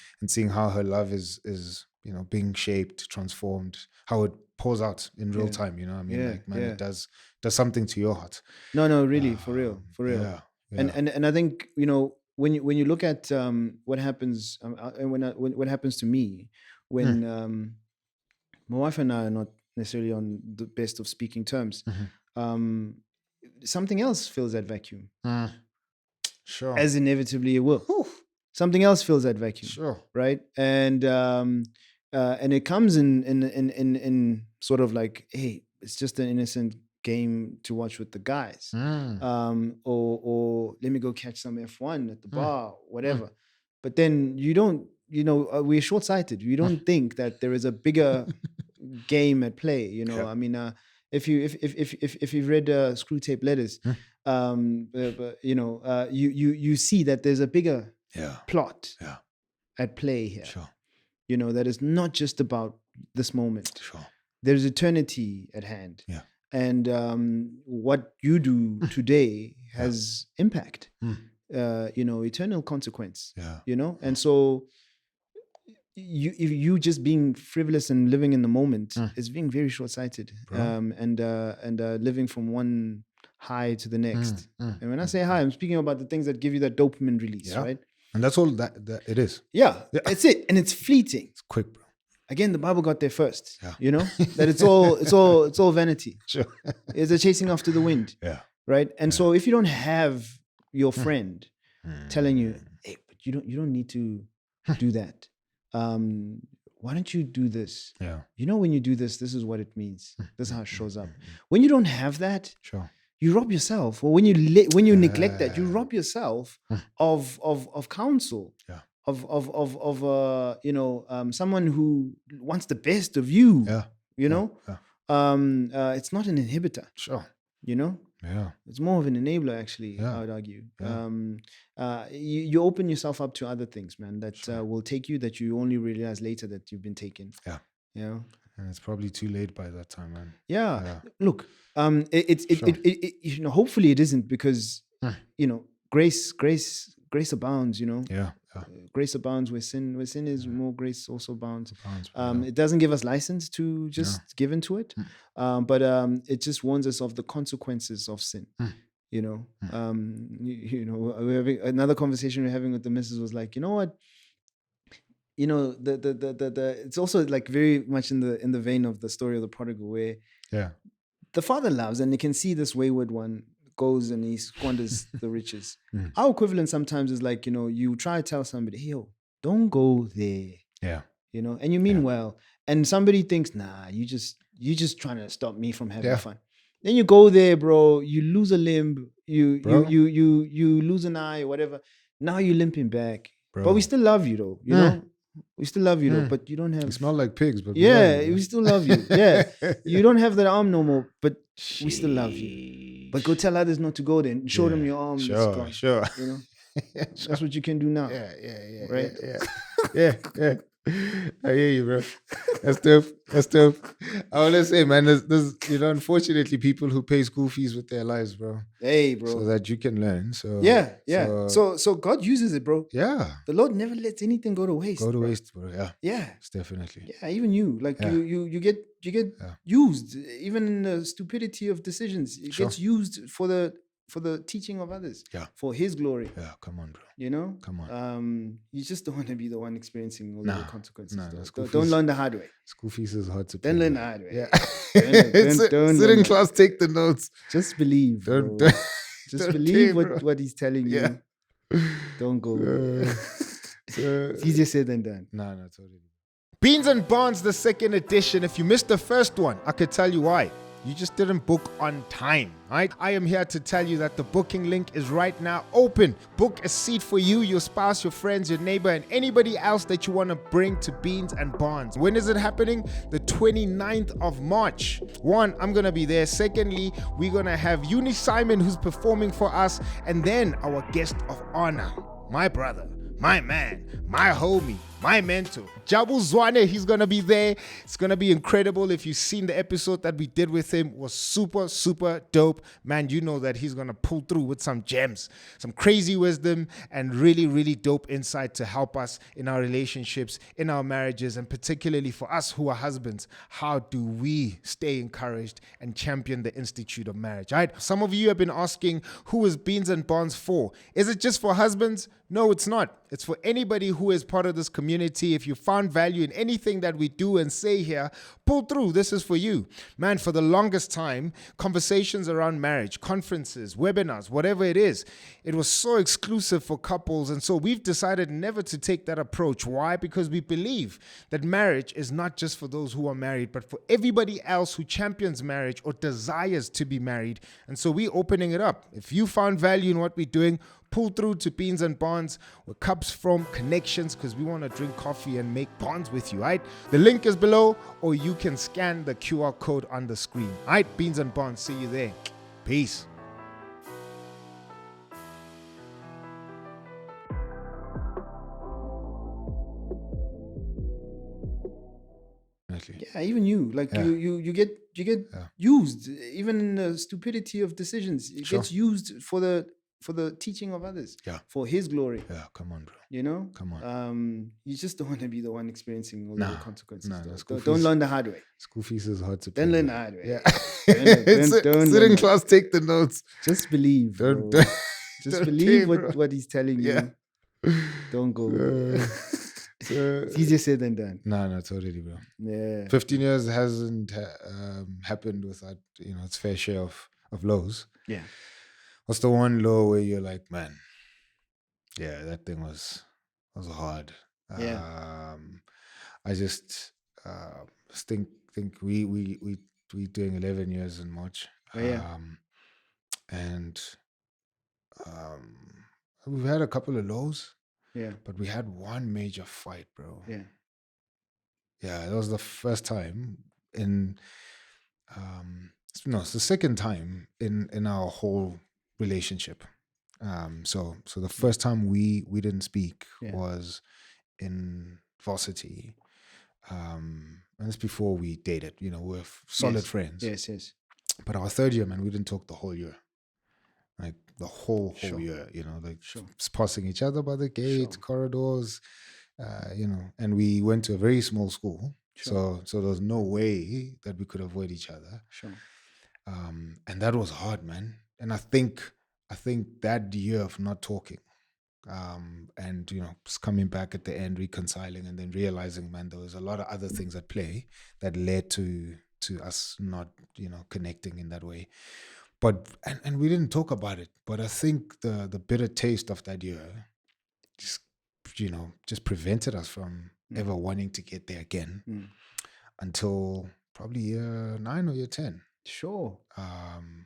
how her love is being shaped, transformed, how it pours out in real time. You know what I mean? Yeah, Like, man, yeah. it does something to your heart. No, really, for real. Yeah. And I think when you look at what happens and when what happens to me when my wife and I are not necessarily on the best of speaking terms, something else fills that vacuum, Sure. as inevitably it will. Something else fills that vacuum, Sure. right? And it comes in sort of like, hey, it's just an innocent game to watch with the guys, or let me go catch some F1 at the bar, whatever. But then you don't, we're short-sighted. You don't think that there is a bigger game at play. I mean, if you've read Screw Tape Letters, you see that there's a bigger plot at play here. Sure. That is not just about this moment. Sure. There's eternity at hand. Yeah. And what you do today has impact, eternal consequence. Yeah. And so if you just being frivolous and living in the moment is being very short-sighted, and living from one high to the next. And when I say high, I'm speaking about the things that give you that dopamine release, right? And that's all that it is. Yeah, it's it, and it's fleeting. It's quick, bro. Again, the Bible got there first. That it's all vanity. Sure. It's a chasing after the wind. Yeah. Right. And so if you don't have your friend telling you, hey, but you don't need to do that. Why don't you do this? Yeah. When you do this, this is what it means. This is how it shows up. When you don't have that, sure, you rob yourself. Or when you neglect that, you rob yourself of counsel. Yeah. Of someone who wants the best of you. Yeah. It's not an inhibitor. Sure. Yeah. It's more of an enabler, actually, I would argue. Yeah. You open yourself up to other things, man, that will take you, that you only realize later that you've been taken. Yeah. And it's probably too late by that time, man. Yeah. Look, hopefully it isn't, because, grace abounds, Yeah. Grace abounds where sin is, more grace also abounds. It doesn't give us license to just give into it, but it just warns us of the consequences of sin. We're having another conversation we're having with the missus was like, you know what? The it's also like very much in the vein of the story of the prodigal, where the father loves, and you can see this wayward one goes and he squanders the riches. Our equivalent sometimes is like, you try to tell somebody, hey, yo, don't go there. Yeah. And you mean well. And somebody thinks, nah, you just trying to stop me from having fun. Then you go there, bro, you lose a limb, you lose an eye or whatever. Now you're limping back. Bro. But we still love you though, you know? We still love you though, but you don't have. You smell like pigs, but Yeah, we love you, we still love you. Yeah, you don't have that arm no more, but we still love you. But go tell others not to go then. Show them your arm is gone. Sure. You know, that's what you can do now. Yeah. Right? Yeah. I hear you, bro. That's tough. I want to say, man, there's unfortunately people who pay school fees with their lives, bro. Hey, bro. So that you can learn. So yeah. So God uses it, bro. Yeah. The Lord never lets anything go to waste. Bro. Yeah. Yeah. It's definitely. Yeah, even you. Like you get used, even in the stupidity of decisions. It gets used for the teaching of others. Yeah. For His glory. Yeah, come on, bro. You know? Come on. You just don't want to be the one experiencing all the consequences. Don't learn the hard way. School fees is hard to pay. Don't learn the hard way. Yeah. Don't sit in class, take the notes. Just believe. Don't just believe what He's telling you. Don't go. It's easier said than done. No, totally. Beans and Bonds, the second edition. If you missed the first one, I could tell you why. You just didn't book on time, right? I am here to tell you that the booking link is right now open. Book a seat for you, your spouse, your friends, your neighbor, and anybody else that you want to bring to Beans and Bonds. When is it happening? The 29th of March. One, I'm going to be there. Secondly, we're going to have Uni Simon, who's performing for us, and then our guest of honor, my brother, my man, my homie, my mentor, Jabu Zwane, he's going to be there. It's going to be incredible. If you've seen the episode that we did with him, it was super, super dope. Man, you know that he's going to pull through with some gems, some crazy wisdom, and really, really dope insight to help us in our relationships, in our marriages, and particularly for us who are husbands. How do we stay encouraged and champion the institute of marriage, right? Some of you have been asking, who is Beans and Bonds for? Is it just for husbands? No, it's not. It's for anybody who is part of this community. If you found value in anything that we do and say here, pull through. This is for you. Man, for the longest time, conversations around marriage, conferences, webinars, whatever it is, it was so exclusive for couples. And so we've decided never to take that approach. Why? Because we believe that marriage is not just for those who are married, but for everybody else who champions marriage or desires to be married. And so we're opening it up. If you found value in what we're doing, pull through to Beans and Bonds with cups from connections, because we want to drink coffee and make bonds with you, right? The link is below, or you can scan the QR code on the screen. All right, Beans and Bonds, see you there. Peace. Yeah, even you. Like you get used, even in the stupidity of decisions. It gets used for the teaching of others. Yeah. For His glory. Yeah, come on, bro. You know? Come on. You just don't want to be the one experiencing all the consequences. Don't learn the hard way. School fees is hard to pay. Don't learn the hard way. Yeah. Don't sit in class, take the notes. Just believe. Just believe what He's telling you. Don't go. It's easier said than done. No, totally, bro. Yeah. 15 years hasn't happened without, its fair share of lows. Yeah. What's the one low where you're like, man, yeah, that thing was hard. Yeah. I just think we doing 11 years in March. Oh, yeah. And we've had a couple of lows. Yeah. But we had one major fight, bro. Yeah. Yeah, it was the first time in it's the second time in our whole relationship. So the first time we didn't speak was in varsity. And it's before we dated, we're solid friends. Yes. But our third year, man, we didn't talk the whole year. Like the whole year, just passing each other by the gate, corridors, and we went to a very small school. So there was no way that we could avoid each other. Sure. And that was hard, man. And I think that year of not talking, and just coming back at the end, reconciling, and then realizing, man, there was a lot of other things at play that led to us not, connecting in that way. But and we didn't talk about it. But I think the bitter taste of that year just prevented us from ever wanting to get there again until probably year 9 or year 10. Sure.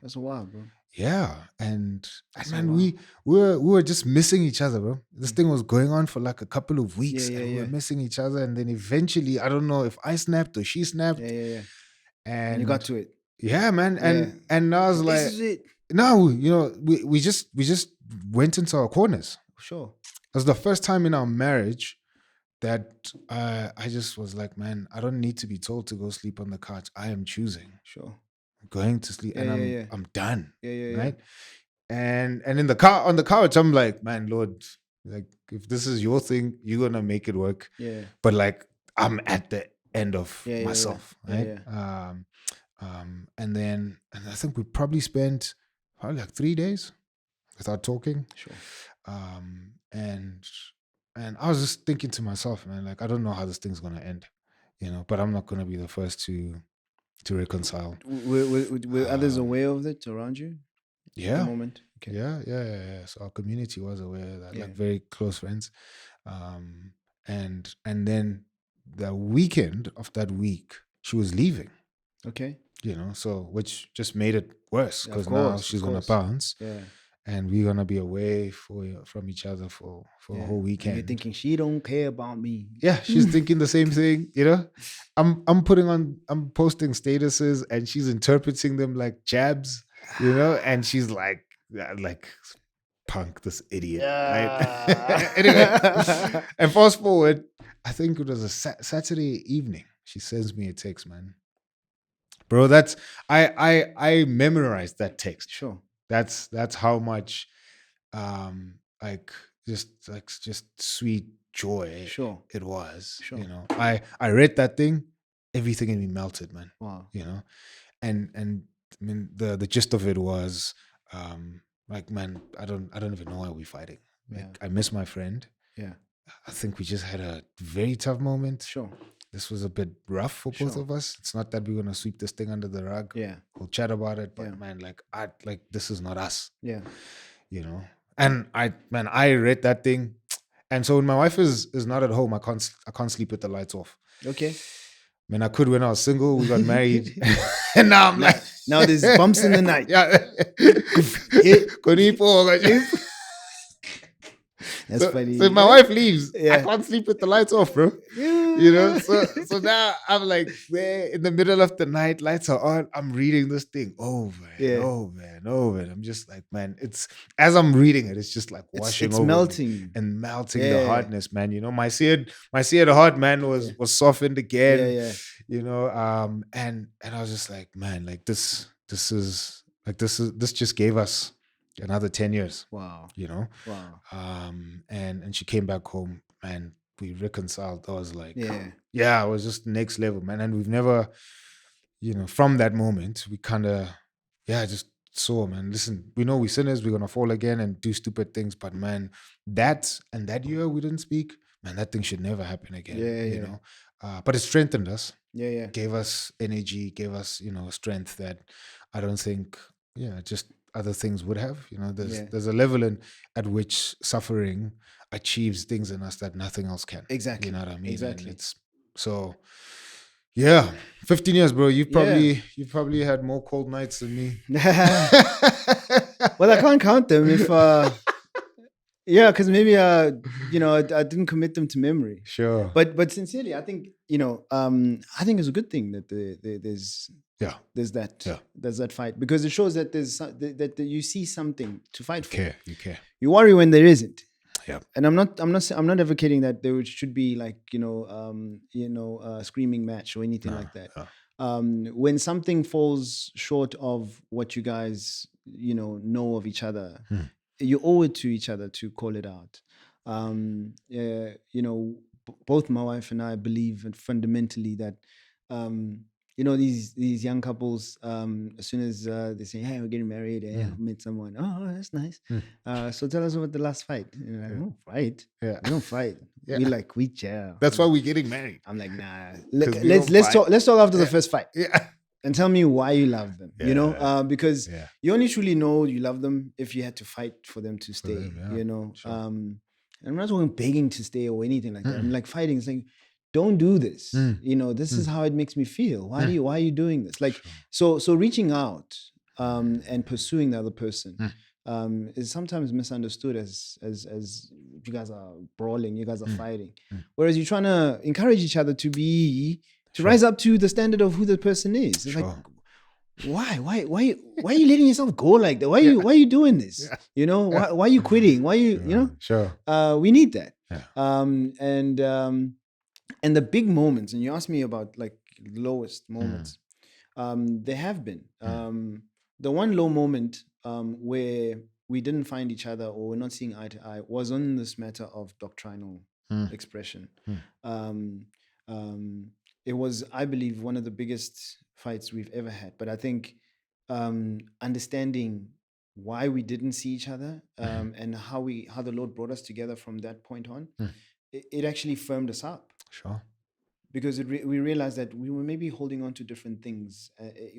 That's a while, bro. yeah, and That's man, wild. we were just missing each other, bro. This thing was going on for like a couple of weeks, Yeah, and we were yeah. missing each other. And then eventually, I don't know if I snapped or she snapped, Yeah. And you and got to it. yeah, man, Yeah. and I was This like, is it. no, you know, we just went into our corners. Sure. It was the first time in our marriage that I just was like, man, I don't need to be told to go sleep on the couch. I am choosing Sure. going to sleep, and Yeah. I'm done, Yeah. right? And in the car on the couch, I'm like, man, Lord, like if this is your thing, you're gonna make it work. Yeah. But like I'm at the end of Yeah. myself, right? Yeah. And I think we probably spent probably like 3 days without talking. Sure. And I was just thinking to myself, man, like I don't know how this thing's gonna end, you know, but I'm not gonna be the first to reconcile. Were others aware of it around you? At Yeah. the moment? Okay. Yeah. So our community was aware of that, Yeah. like very close friends. And then the weekend of that week, she was leaving, Okay. you know, so which just made it worse Yeah, of because now course, she's of gonna course. bounce, Yeah. and we're gonna be away from each other for a whole And you're weekend. thinking she don't care about me. Yeah, she's thinking the same thing, you know. I'm posting statuses and she's interpreting them like jabs, you know, and she's like punk, this idiot, right? Anyway, and fast forward, I think it was a Saturday evening. She sends me a text, man, bro. That's I memorized that text. Sure. That's how much, like just sweet joy Sure. it was. Sure. You know, I read that thing, everything in me melted, man. Wow. You know, and I mean the gist of it was, like, man, I don't even know why we're fighting. Like, Yeah. I miss my friend. Yeah. I think we just had a very tough moment. Sure. This was a bit rough for both Sure. of us. It's not that we're gonna sweep this thing under the rug. Yeah. We'll chat about it, but Yeah. man, like this is not us, Yeah. you know. And I read that thing, and so when my wife is not at home, I can't sleep with the lights off. Okay. I mean, I could when I was single. We got married, and now I'm like, Now there's bumps in the night. yeah. That's so, funny. So if my wife leaves, I Yeah. can't sleep with the lights off, bro. You know, so now I'm like there in the middle of the night, lights are on. I'm reading this thing over and over and over, and I'm just like, man, it's as I'm reading it, it's just like washing it's over me melting. and melting the hardness, man. You know, my seared heart, man, was softened again. Yeah. You know, and I was just like, man, like this just gave us another 10 years. Wow. You know? Wow. And she came back home, and we reconciled. I was like, Yeah. it was just next level, man. And we've never, you know, from that moment, we kind of, just saw, man, listen, we know we're sinners, we're gonna fall again and do stupid things, but man, that year we didn't speak, man, that thing should never happen again. You know. But it strengthened us. Yeah. Gave us energy, gave us, you know, strength that I don't think, just other things would have. You know, there's a level at which suffering achieves things in us that nothing else can. Exactly. You know what I mean? Exactly. And it's so, 15 years, bro. You've probably had more cold nights than me. Well, I can't count them if because maybe you know, I didn't commit them to memory. Sure. But sincerely, I think, you know, I think it's a good thing that there's that fight, because it shows that that you see something to fight for. You care. You worry when there isn't. Yeah. And I'm not advocating that there should be like, a screaming match or anything like that. When something falls short of what you guys, know of each other, you owe it to each other to call it out. Both my wife and I believe fundamentally that, these young couples, as soon as they say, "Hey, we're getting married," I met someone. Oh, that's nice. So tell us about the last fight. And like, "Oh, fight? Yeah. We don't fight. Yeah. We chill." That's why we're getting married. I'm like, nah. 'Cause we Let's don't fight. let's talk after the first fight. Yeah. And tell me why you love them, Yeah. because Yeah. you only truly know you love them if you had to fight for them to stay, them, Sure. I'm not talking begging to stay or anything like that. I'm like fighting. It's like, don't do this. This is how it makes me feel. Why are you doing this? Like, so reaching out, and pursuing the other person is sometimes misunderstood as you guys are brawling, you guys are fighting, whereas you're trying to encourage each other to rise up to the standard of who the person is. It's like, why are you letting yourself go like that? Why are you doing this? You know, why are you quitting? Why are you, you know? Sure. We need that. And the big moments, and you asked me about like lowest moments. There have been. The one low moment where we didn't find each other or we're not seeing eye to eye was on this matter of doctrinal expression. It was, I believe, one of the biggest fights we've ever had. But I think understanding why we didn't see each other and how the Lord brought us together from that point on, it actually firmed us up. Sure. Because we realized that we were maybe holding on to different things,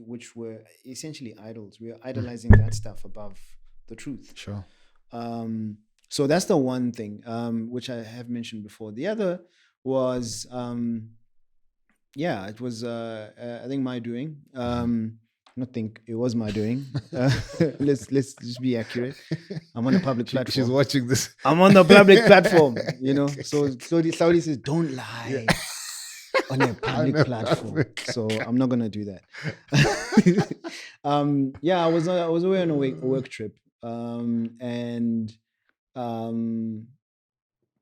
which were essentially idols. We were idolizing that stuff above the truth. Sure. So that's the one thing, which I have mentioned before. The other was, it was, I think my doing. It was my doing. Let's just be accurate. I'm on a public platform. She's watching this. I'm on the public platform, you know. So Saudi says, don't lie. On a public platform. So I'm not gonna do that. I was away on a work trip and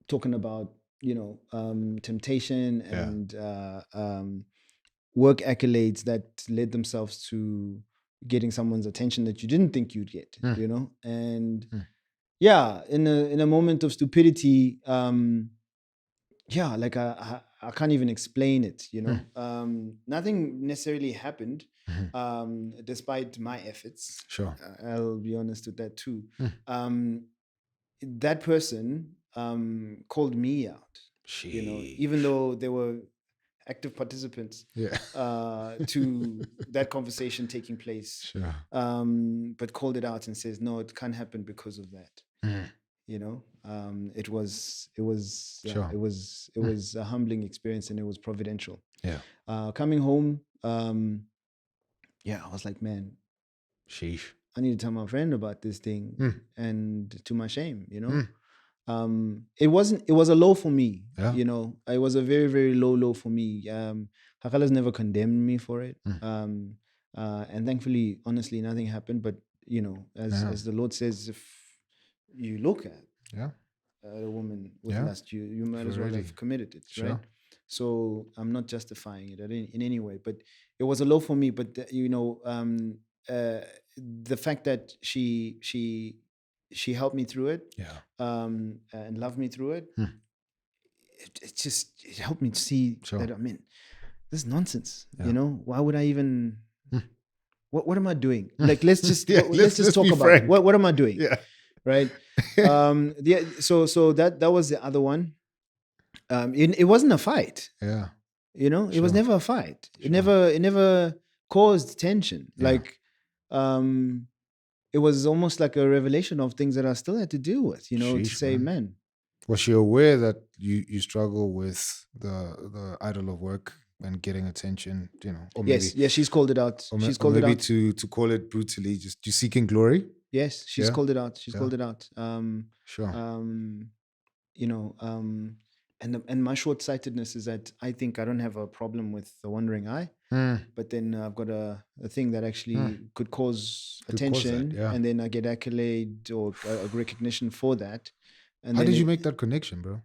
talking about, you know, temptation and work accolades that led themselves to getting someone's attention that you didn't think you'd get, you know. And in a moment of stupidity, like I can't even explain it, you know. Nothing necessarily happened, despite my efforts. Sure. I'll be honest with that too. That person called me out, you know, even though they were active participants to that conversation taking place. Sure. But called it out and says, no, it can't happen because of that. You know, it was a humbling experience, and it was providential. Coming home, I was like, man, sheesh, I need to tell my friend about this thing, and to my shame, you know. It was a low for me, you know. It was a very, very low for me. Hakala's never condemned me for it, and thankfully, honestly, nothing happened. But you know, as the Lord says, if you look at a woman with lust, you might as well have committed it, right? So I'm not justifying it in any way, but it was a low for me. But you know, the fact that she helped me through it, and loved me through it, it helped me to see that, I mean, this is nonsense. You know, why would I even? What am I doing? Like, let's just talk about it. What am I doing? Right. So that was the other one. It wasn't a fight. You know, it was never a fight. It never caused tension. Like, it was almost like a revelation of things that I still had to deal with, you know, to say, man. Was she aware that you struggle with the idol of work and getting attention, you know? Or maybe, yes, she's called it out. She's called it out. Maybe to call it brutally, just you seeking glory? Yes, she's called it out. She's called it out. You know, and my short-sightedness is that I think I don't have a problem with the wandering eye, but then I've got a thing that actually could cause attention, and then I get accolade or a recognition for that. And how did you make that connection, bro?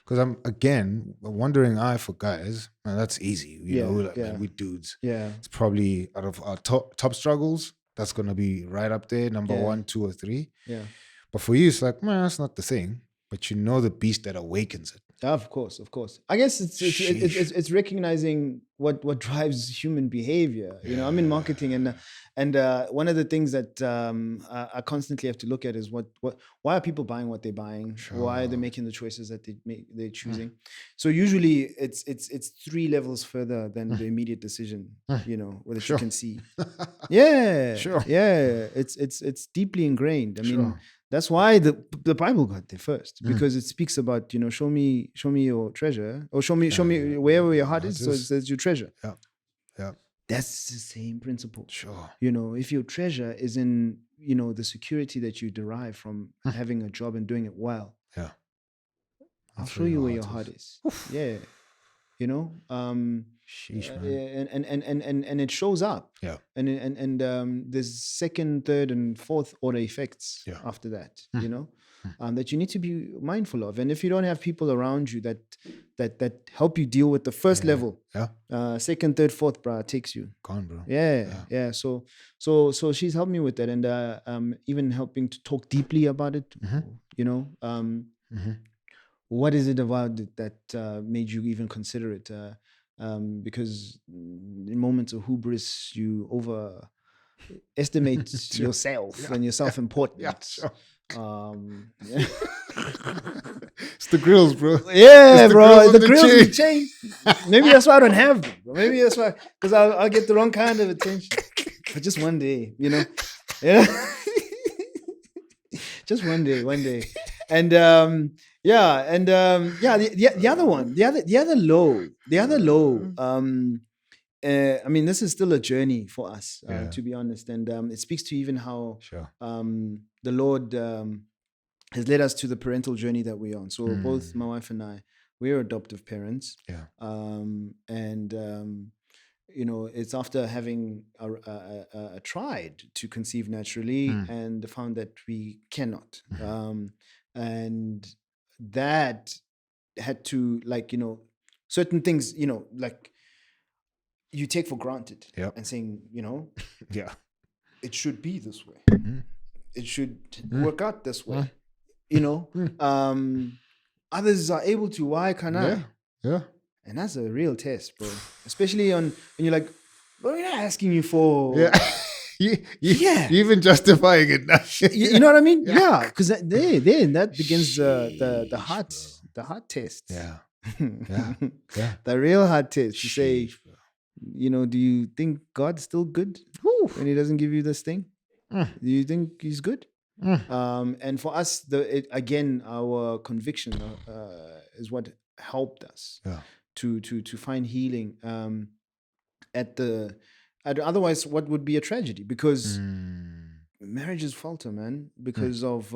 Because I'm, again, a wandering eye for guys, man, that's easy. You know, like, man, we dudes. It's probably out of our top struggles, that's going to be right up there, number 1, 2, or 3. But for you, it's like, man, that's not the thing. But you know the beast that awakens it. Of course. I guess it's recognizing what drives human behavior. You know, I'm in marketing, and one of the things that I constantly have to look at is why are people buying what they're buying? Why are they making the choices that they're choosing? So usually it's 3 levels further than the immediate decision. You know, whether you can see. It's deeply ingrained. I mean. That's why the Bible got there first, because it speaks about, you know, show me your treasure, or show me wherever your heart is. So it says your treasure. That's the same principle. Sure. If your treasure is in, the security that you derive from having a job and doing it well, Yeah. I'll That's show where you your where your heart heart is. Yeah. Sheesh, man. And it shows up. Yeah. And there's second, third, and fourth order effects Yeah. after that. That you need to be mindful of. And if you don't have people around you that help you deal with the first level, second, third, fourth, bruh, takes you. Gone, bro. Yeah. So she's helped me with that, and even helping to talk deeply about it. What is it about it that made you even consider it? Because in moments of hubris, you overestimate yourself and your self-importance. Sure. Yeah. It's the grills, bro. Yeah, It's the bro. grills The on the grills chain. in the chain. Maybe that's why I don't have them, bro. Maybe that's why, because I'll get the wrong kind of attention. But just one day, Yeah. Just one day. And the other one, the other low. I mean, this is still a journey for us, to be honest, and it speaks to even how the Lord has led us to the parental journey that we're on. So both my wife and I, we're adoptive parents. Yeah. It's after having tried to conceive naturally and found that we cannot. And that had to, certain things, like you take for granted and saying, Yeah. it should be this way. Mm-hmm. It should work out this way. Others are able to. Why can't I? Yeah. And that's a real test, bro. Especially when you're like, well, we're not asking you for. Yeah. You're even justifying it now. You know what I mean? Yeah, because then that begins the heart test. Yeah. The real heart test. To say, bro. Do you think God's still good when He doesn't give you this thing? Do you think He's good? And for us, our conviction is what helped us to find healing otherwise what would be a tragedy, because marriages falter, man, because of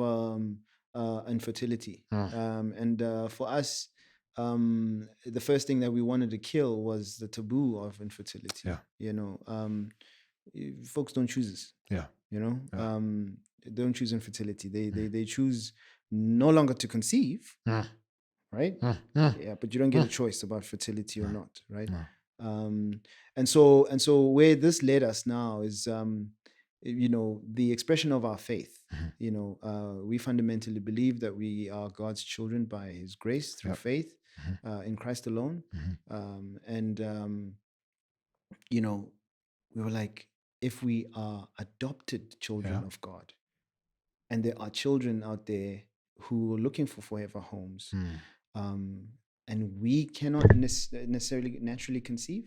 infertility. And for us, the first thing that we wanted to kill was the taboo of infertility. Folks don't choose this. They don't choose infertility. They choose no longer to conceive, right? Yeah, but you don't get a choice about fertility or not, right? And so where this led us now is, the expression of our faith. We fundamentally believe that we are God's children by His grace through faith in Christ alone. We were like, if we are adopted children of God, and there are children out there who are looking for forever homes, and we cannot necessarily naturally conceive,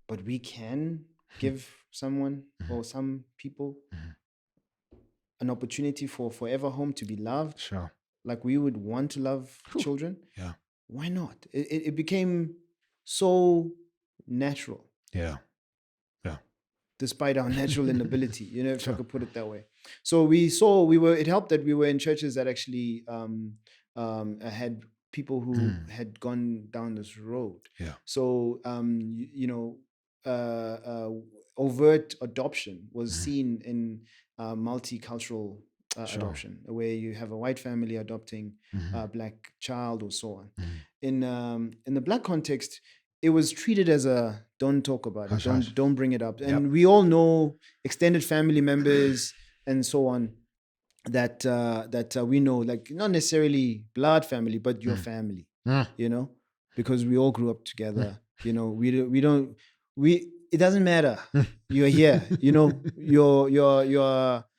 but we can give someone or some people an opportunity for forever home to be loved, like we would want to love children. Why not? It became so natural. Despite our natural inability, if I could put it that way. So it helped that we were in churches that actually had people who had gone down this road. So, overt adoption was seen in multicultural adoption, where you have a white family adopting a black child or so on. In the black context, it was treated as a don't talk about it, don't bring it up. And we all know extended family members and so on that we know, like not necessarily blood family, but your family, because we all grew up together. It doesn't matter. You're here, you're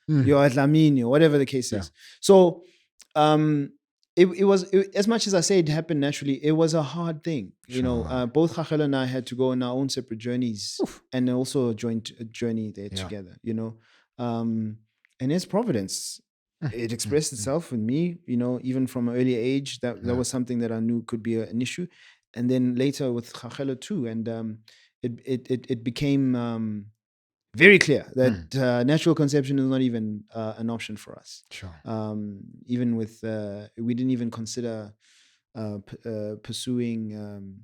Atlamini or whatever the case is. So it was as much as I say it happened naturally, it was a hard thing. Both Rachel and I had to go on our own separate journeys and also a joint journey there together. And it's providence. It expressed itself in me, even from an early age. That was something that I knew could be an issue, and then later with Rachel too. And it became very clear that natural conception is not even an option for us. Sure. Even with we didn't even consider pursuing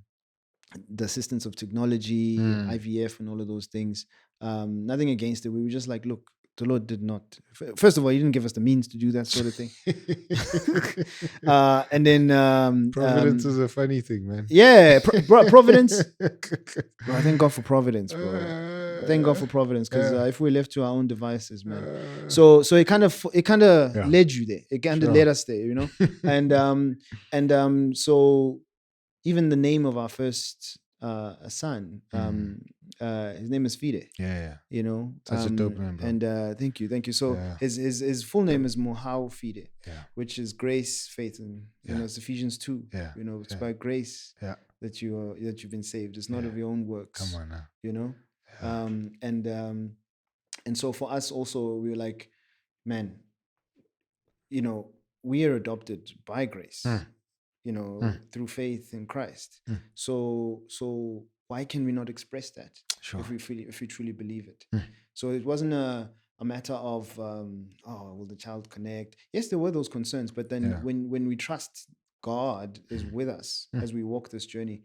the assistance of technology, IVF, and all of those things. Nothing against it. We were just like, look, the Lord did not. First of all, He didn't give us the means to do that sort of thing. And then Providence is a funny thing, man. Yeah, providence. Bro, I thank God for providence, bro. Thank God for providence, because if we're left to our own devices, man. So it kind of led you there. It kind of led us there, you know. and so even the name of our first son, his name is Fide. Yeah. You know, Such a dope name, bro. And thank you. So his full name is Mohau Fide, which is grace, faith, and you know, it's Ephesians 2. You know, it's by grace that you've been saved. It's not of your own works. Come on now. You know, and so for us also, we were like, man, you know, we are adopted by grace. You know, through faith in Christ. So why can we not express that if we truly believe it? So it wasn't a matter of will the child connect? Yes, there were those concerns, but then when we trust God is with us as we walk this journey,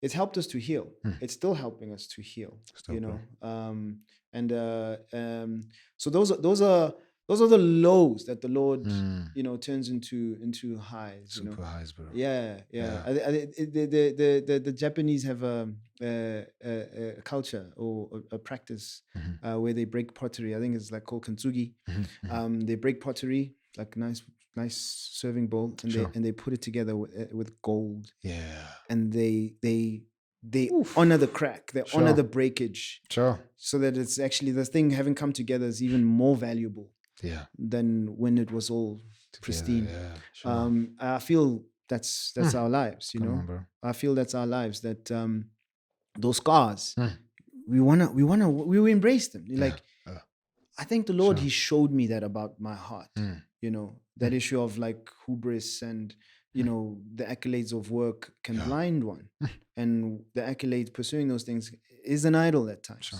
it's helped us to heal. It's still helping us to heal. You know, so those are the lows that the Lord, you know, turns into highs. Super highs, bro. Yeah. The Japanese have a culture or a practice where they break pottery. I think it's like called kintsugi. They break pottery, like nice serving bowl, and they put it together with gold. Yeah. And they honor the crack. They honor the breakage. Sure. So that it's actually the thing having come together is even more valuable. Than when it was all pristine. I feel that's our lives, you know. On, bro. I feel that's our lives. That those scars, we embrace them. Like, I think the Lord, He showed me that about my heart. You know, that issue of like hubris and you know the accolades of work can blind one, and the accolades pursuing those things is an idol at times.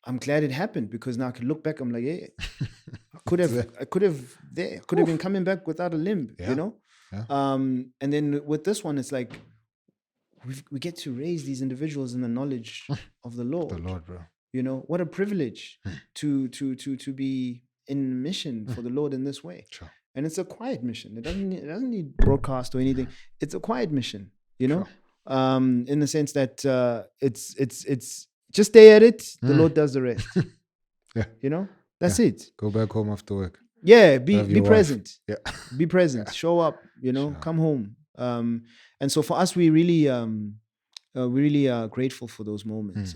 I'm glad it happened, because now I can look back. I'm like, hey, I could have been coming back without a limb, you know. And then with this one, it's like we get to raise these individuals in the knowledge of the Lord. The Lord, bro. You know, what a privilege to be in mission for the Lord in this way. Sure. And it's a quiet mission. It doesn't need broadcast or anything. It's a quiet mission, you know, in the sense that it's just stay at it. The Lord does the rest. You know, that's it. Go back home after work. Yeah, be present. Yeah, be present. Show up. You know, come home. And so for us, we really are grateful for those moments.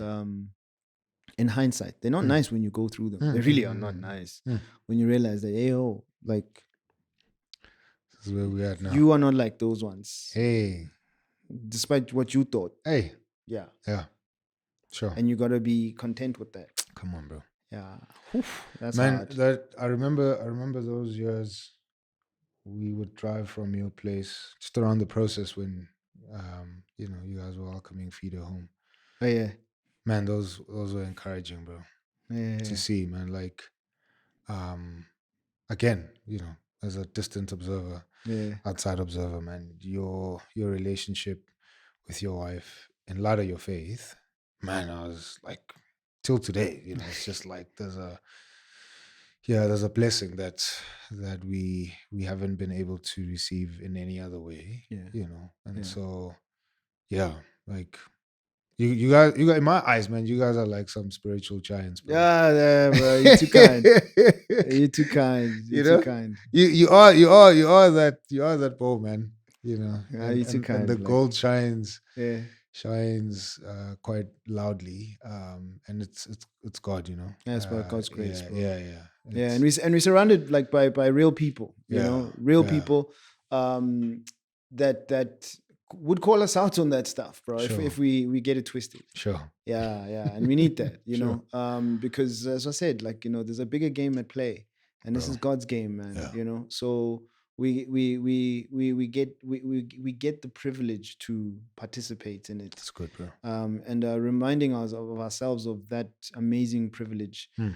In hindsight, they're not nice when you go through them. They really are not nice when you realize that, like, this is where we are now. You are not like those ones. Hey, despite what you thought. Hey, yeah, sure. And you gotta be content with that. Come on, bro. Yeah, that's man. Hard. That I remember those years. We would drive from your place just around the process when, you guys were welcoming Feeder home. Oh yeah. Man, those were encouraging, bro. Yeah. To see, man, like, again, as a distant observer, outside observer, man, your relationship with your wife, in light of your faith, man, I was like, till today, it's just like there's a blessing that we haven't been able to receive in any other way, so, like. You guys, in my eyes, man, you guys are like some spiritual giants, bro. Yeah, bro. You're too kind. You're too kind. You're too kind. You are that bowl, man. You're too kind. And the gold shines. Yeah. Shines quite loudly, and it's God, Yeah, it's by God's grace, bro. Yeah. And we're surrounded like by real people, real people, that would call us out on that stuff, bro. Sure. If we get it twisted. Sure. Yeah, and we need that, Sure. because as I said, like, there's a bigger game at play, and this is God's game, man. So we get the privilege to participate in it. That's good, bro. And reminding us of ourselves of that amazing privilege. Hmm.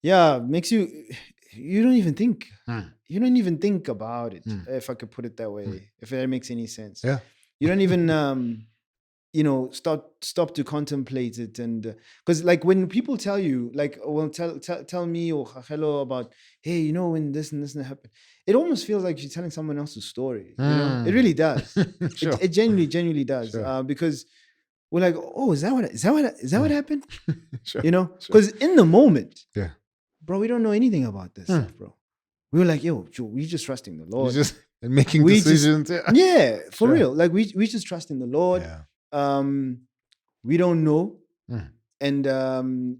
Yeah, makes you don't even think. Hmm. You don't even think about it, Hmm. if I could put it that way, if that makes any sense. Yeah. You don't even stop to contemplate it. And because like when people tell you, like, well, tell me or hello about, hey, when this and this and that happened, it almost feels like you're telling someone else's story. It really does. Sure. It genuinely does. Sure. Because we're like, oh, is that what happened? Sure. Because in the moment, Yeah. bro, we don't know anything about this stuff, bro. We were like, yo, we just trusting the Lord. You're just making decisions. Yeah, for Sure. real. Like we just trust in the Lord. Yeah. We don't know. And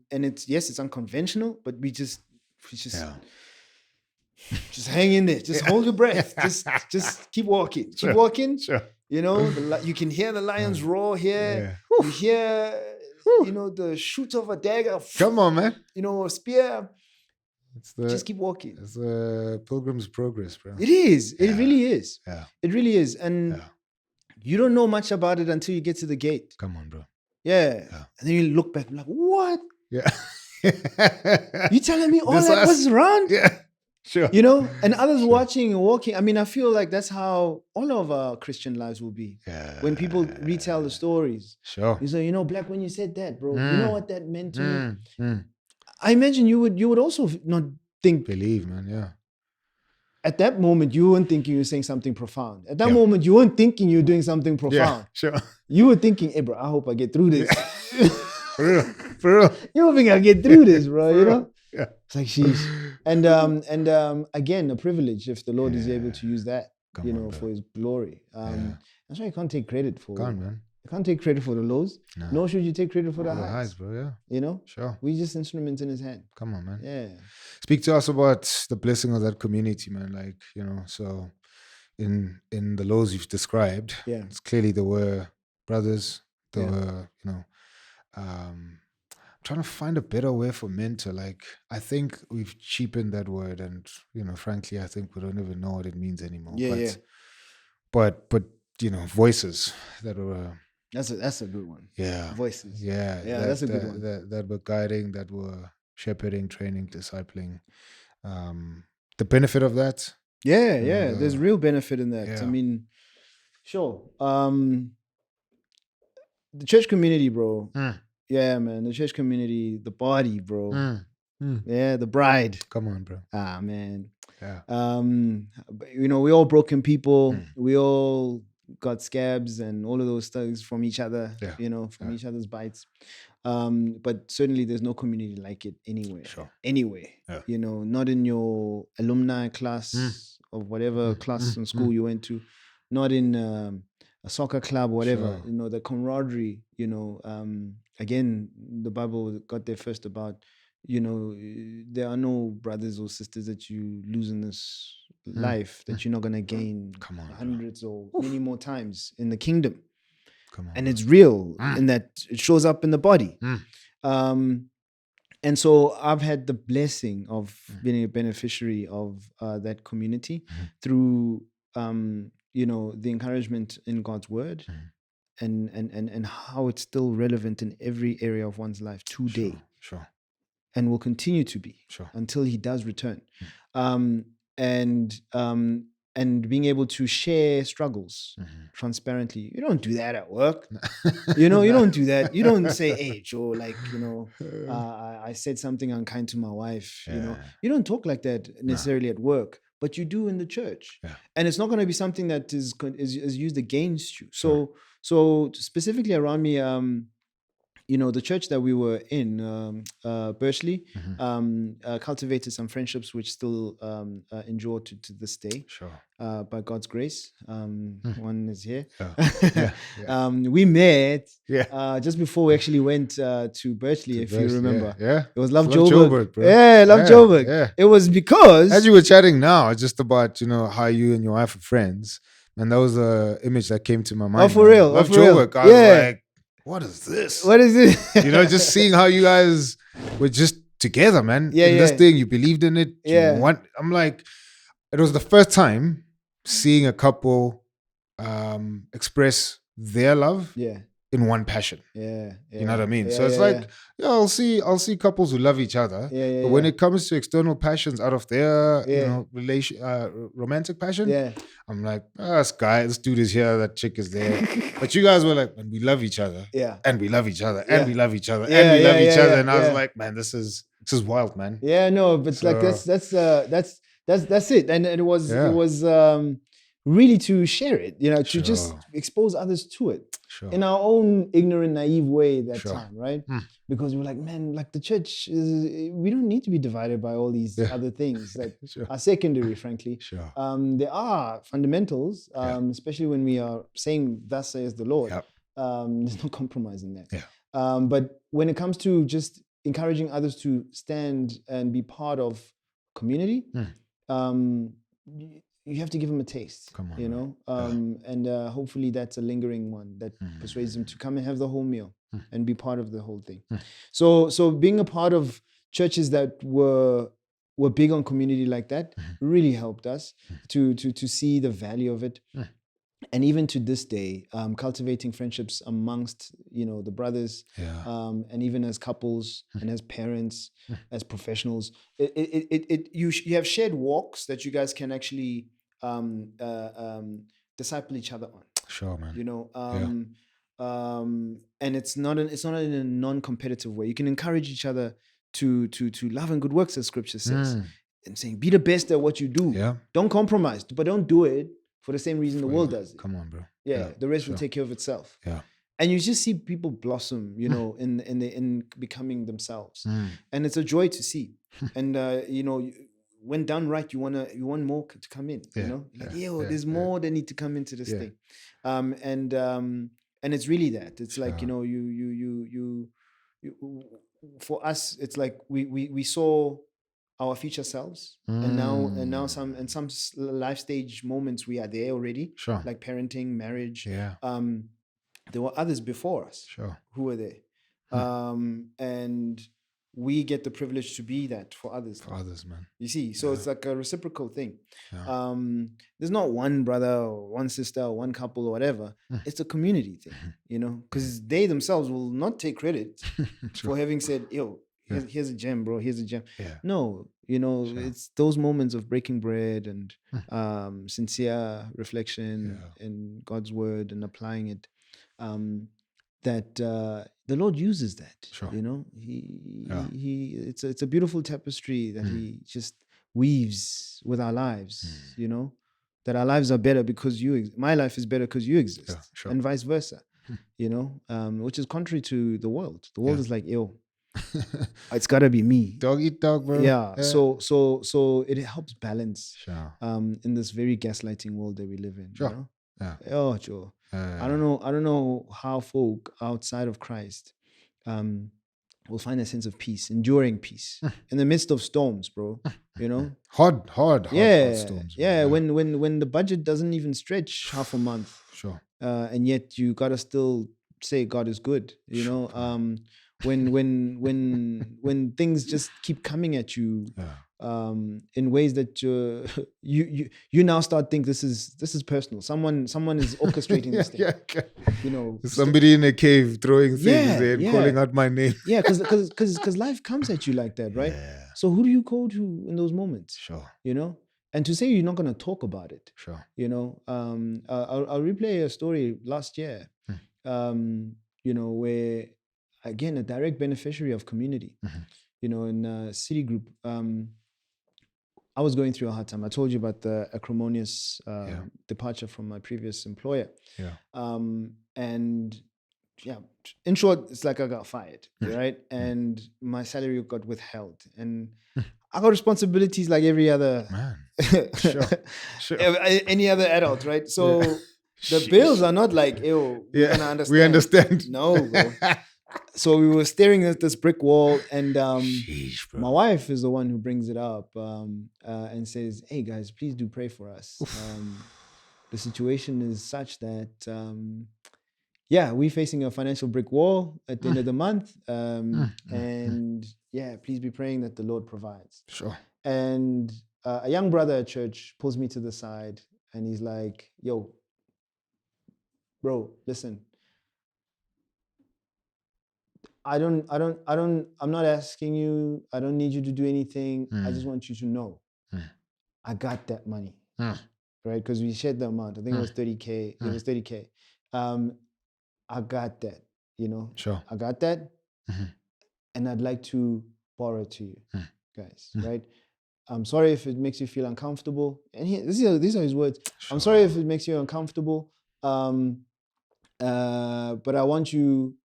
it's unconventional, but we just hang in there. Just hold your breath. Just keep walking. Sure. Keep walking. Sure. You can hear the lions roar here. Yeah. You hear, the shoot of a dagger. Come on, man. A spear. Just keep walking. It's the Pilgrim's Progress, bro. It is. It really is. Yeah. It really is. And you don't know much about it until you get to the gate. Come on, bro. Yeah. And then you look back and like, what? Yeah. You telling me all that was around? Yeah. Sure. And others watching and walking. I mean, I feel like that's how all of our Christian lives will be. Yeah. When people retell the stories. Sure. You say, Black, when you said that, bro, you know what that meant to me? I imagine you would also not think. Believe, man. Yeah. At that moment, you weren't thinking you were saying something profound. At that moment, you weren't thinking you were doing something profound. Yeah, sure. You were thinking, hey, bro, I hope I get through this. For real. You hoping I get through this, bro, Yeah. It's like, sheesh. And again, a privilege if the Lord is able to use that, for his glory. That's why you can't take credit for. Can't, man. You can't take credit for the lows. No. Nor should you take credit for the highs. Bro, yeah. Sure. We just instruments in his hand. Come on, man. Yeah. Speak to us about the blessing of that community, man. Like, so in the lows you've described, it's clearly there were brothers, there were, I'm trying to find a better way for mentor. Like, I think we've cheapened that word, and frankly, I think we don't even know what it means anymore. But voices that were. That's a good one. Yeah. Voices. Yeah. That's a good one. That were guiding, that were shepherding, training, discipling. The benefit of that. Yeah. There's real benefit in that. Yeah. I mean, sure. The church community, bro. Yeah, man. The church community, the body, bro. Yeah, the bride. Come on, bro. Ah, man. Yeah. We all broken people. We all got scabs and all of those things from each other, from each other's bites. But certainly there's no community like it anywhere. Sure. Anywhere. Yeah. Not in your alumni class of whatever class in school you went to, not in a soccer club, whatever. Sure. The camaraderie, again, the Bible got there first about, there are no brothers or sisters that you lose in this life that you're not going to gain hundreds or many more times in the kingdom. And it's real in that it shows up in the body. And so I've had the blessing of being a beneficiary of that community through, the encouragement in God's word and how it's still relevant in every area of one's life today. Sure. And will continue to be until he does return. And being able to share struggles transparently. You don't do that at work. You don't do that. You don't say, hey, Joe, like, I said something unkind to my wife. You don't talk like that necessarily at work, but you do in the church. And it's not going to be something that is used against you. So specifically around me, the church that we were in, Bursley, cultivated some friendships which still endure to this day. Sure. By God's grace. One is here. Yeah. We met just before we actually went to Bursley, if you remember. Yeah. It was Love Joburg, bro. Yeah, Love Joburg. Yeah. It was because... As you were chatting now, it's just about, how you and your wife are friends. And that was an image that came to my mind. Oh, for real? Love Joburg. I was like, what is this? What is it? Just seeing how you guys were just together, man. Yeah, in this thing, you believed in it. I'm like, it was the first time seeing a couple express their love Yeah. in one passion. Yeah. You know what I mean? Yeah, So it's yeah, like, yeah, I'll see couples who love each other, Yeah, but when yeah. it comes to external passions out of their, Yeah. romantic passion, Yeah. I'm like, this dude is here, that chick is there. But you guys were like, man, we love each other, Yeah. and we love each other, Yeah. and we love each other, Yeah, and we love yeah, each yeah, other. yeah, And I was yeah. like, man, this is wild, man. Yeah, no, but like So- that's it. And it was really to share it, to just Sure. expose others to it Sure. in our own ignorant, naive way that Sure. time, right? Mm. Because we're like, man, like the church we don't need to be divided by all these Yeah. other things that Sure. are secondary, frankly. Sure. There are fundamentals, especially when we are saying, "Thus says the Lord." Yep. There's no compromise in that. Yeah. But when it comes to just encouraging others to stand and be part of community, you have to give them a taste. Come on, and hopefully that's a lingering one that persuades them to come and have the whole meal and be part of the whole thing. So being a part of churches that were big on community like that really helped us to see the value of it. And even to this day, cultivating friendships amongst the brothers, and even as couples and as parents, as professionals, you have shared walks that you guys can actually disciple each other on. Sure, man. And it's not in a non-competitive way. You can encourage each other to love and good works, as Scripture says, and saying, be the best at what you do. Yeah. Don't compromise, but don't do it for the same reason the world does it. Come on, bro. Yeah, the rest will take care of itself. Yeah. And you just see people blossom, in becoming themselves, and it's a joy to see. And when done right, you want more to come in. There's more that need to come into this thing, and it's really that. It's like you for us, it's like we saw our future selves, and now some life stage moments we are there already, like parenting, marriage. There were others before us who were there, and we get the privilege to be that for others. For others, man. You see, so it's like a reciprocal thing. There's not one brother or one sister or one couple or whatever. It's a community thing, because they themselves will not take credit for having said, yo, here's a gem, bro. Here's a gem. No, it's those moments of breaking bread and sincere reflection in God's word and applying it, that the Lord uses that. It's a beautiful tapestry that He just weaves with our lives. That our lives are better because my life is better because you exist, and vice versa. Which is contrary to the world. The world is like, yo, it's gotta be me. Dog eat dog, bro. Yeah. So it helps balance in this very gaslighting world that we live in. Oh, Joe. I don't know how folk outside of Christ will find a sense of peace, enduring peace in the midst of storms, bro. Hard storms. Yeah. When the budget doesn't even stretch half a month. And yet you gotta still say God is good. When things just keep coming at you in ways that you now start think this is personal. Someone is orchestrating this thing. Somebody in a cave throwing things and calling out my name. Because life comes at you like that, right? So who do you go to in those moments? And to say you're not going to talk about it. I'll replay a story last year, where, again, a direct beneficiary of community, in City Group. I was going through a hard time. I told you about the acrimonious departure from my previous employer. And in short, it's like I got fired, right? And my salary got withheld. And I got responsibilities like every other any other adult, right? So the bills are not like, ew, we're gonna understand. We understand. No, bro. So we were staring at this brick wall, and my wife is the one who brings it up and says, "Hey guys, please do pray for us. The situation is such that we're facing a financial brick wall at the end of the month, and please be praying that the Lord provides." And a young brother at church pulls me to the side and he's like, yo, bro, listen, I'm not asking you, I don't need you to do anything. I just want you to know, I got that money, right? Because we shared the amount. I think it was 30K. It was 30K. I got that, Sure. I got that. And I'd like to borrow it to you guys, right? I'm sorry if it makes you feel uncomfortable. And these are his words. Sure. I'm sorry if it makes you uncomfortable. But I want you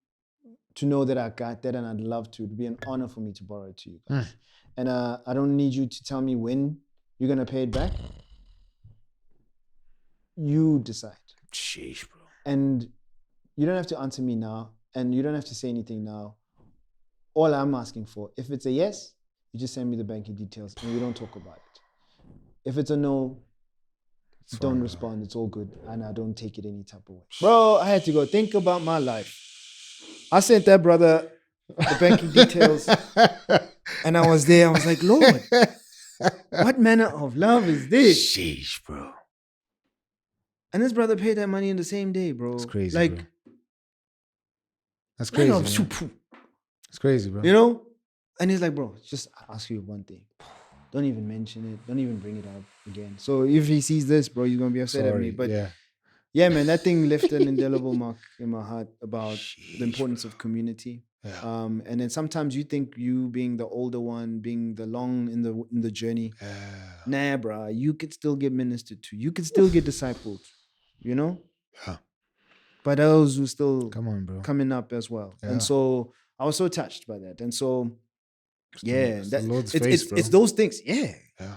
to know that I got that, and I'd love to. It'd be an honor for me to borrow it to you guys. And I don't need you to tell me when you're gonna pay it back. You decide. Sheesh, bro. And you don't have to answer me now, and you don't have to say anything now. All I'm asking for, if it's a yes, you just send me the banking details and we don't talk about it. If it's a no, don't respond. It's all good. And I don't take it any type of way. Bro, I had to go think about my life. I sent that brother the banking details and I was there. I was like, Lord, what manner of love is this? Sheesh, bro. And this brother paid that money in the same day, bro. That's crazy, like, bro. That's crazy. It's crazy, bro. And he's like, bro, just ask you one thing. Don't even mention it. Don't even bring it up again. So if he sees this, bro, he's going to be upset at me. But yeah, man, that thing left an indelible mark in my heart about the importance of community. Yeah. And then sometimes you think you being the older one, being the long in the journey. Nah, bro, you could still get ministered to. You could still get discipled, Yeah. By those who still coming up as well. Yeah. And so I was so touched by that. And so, it's the Lord's face, bro. It's those things. Yeah. Yeah.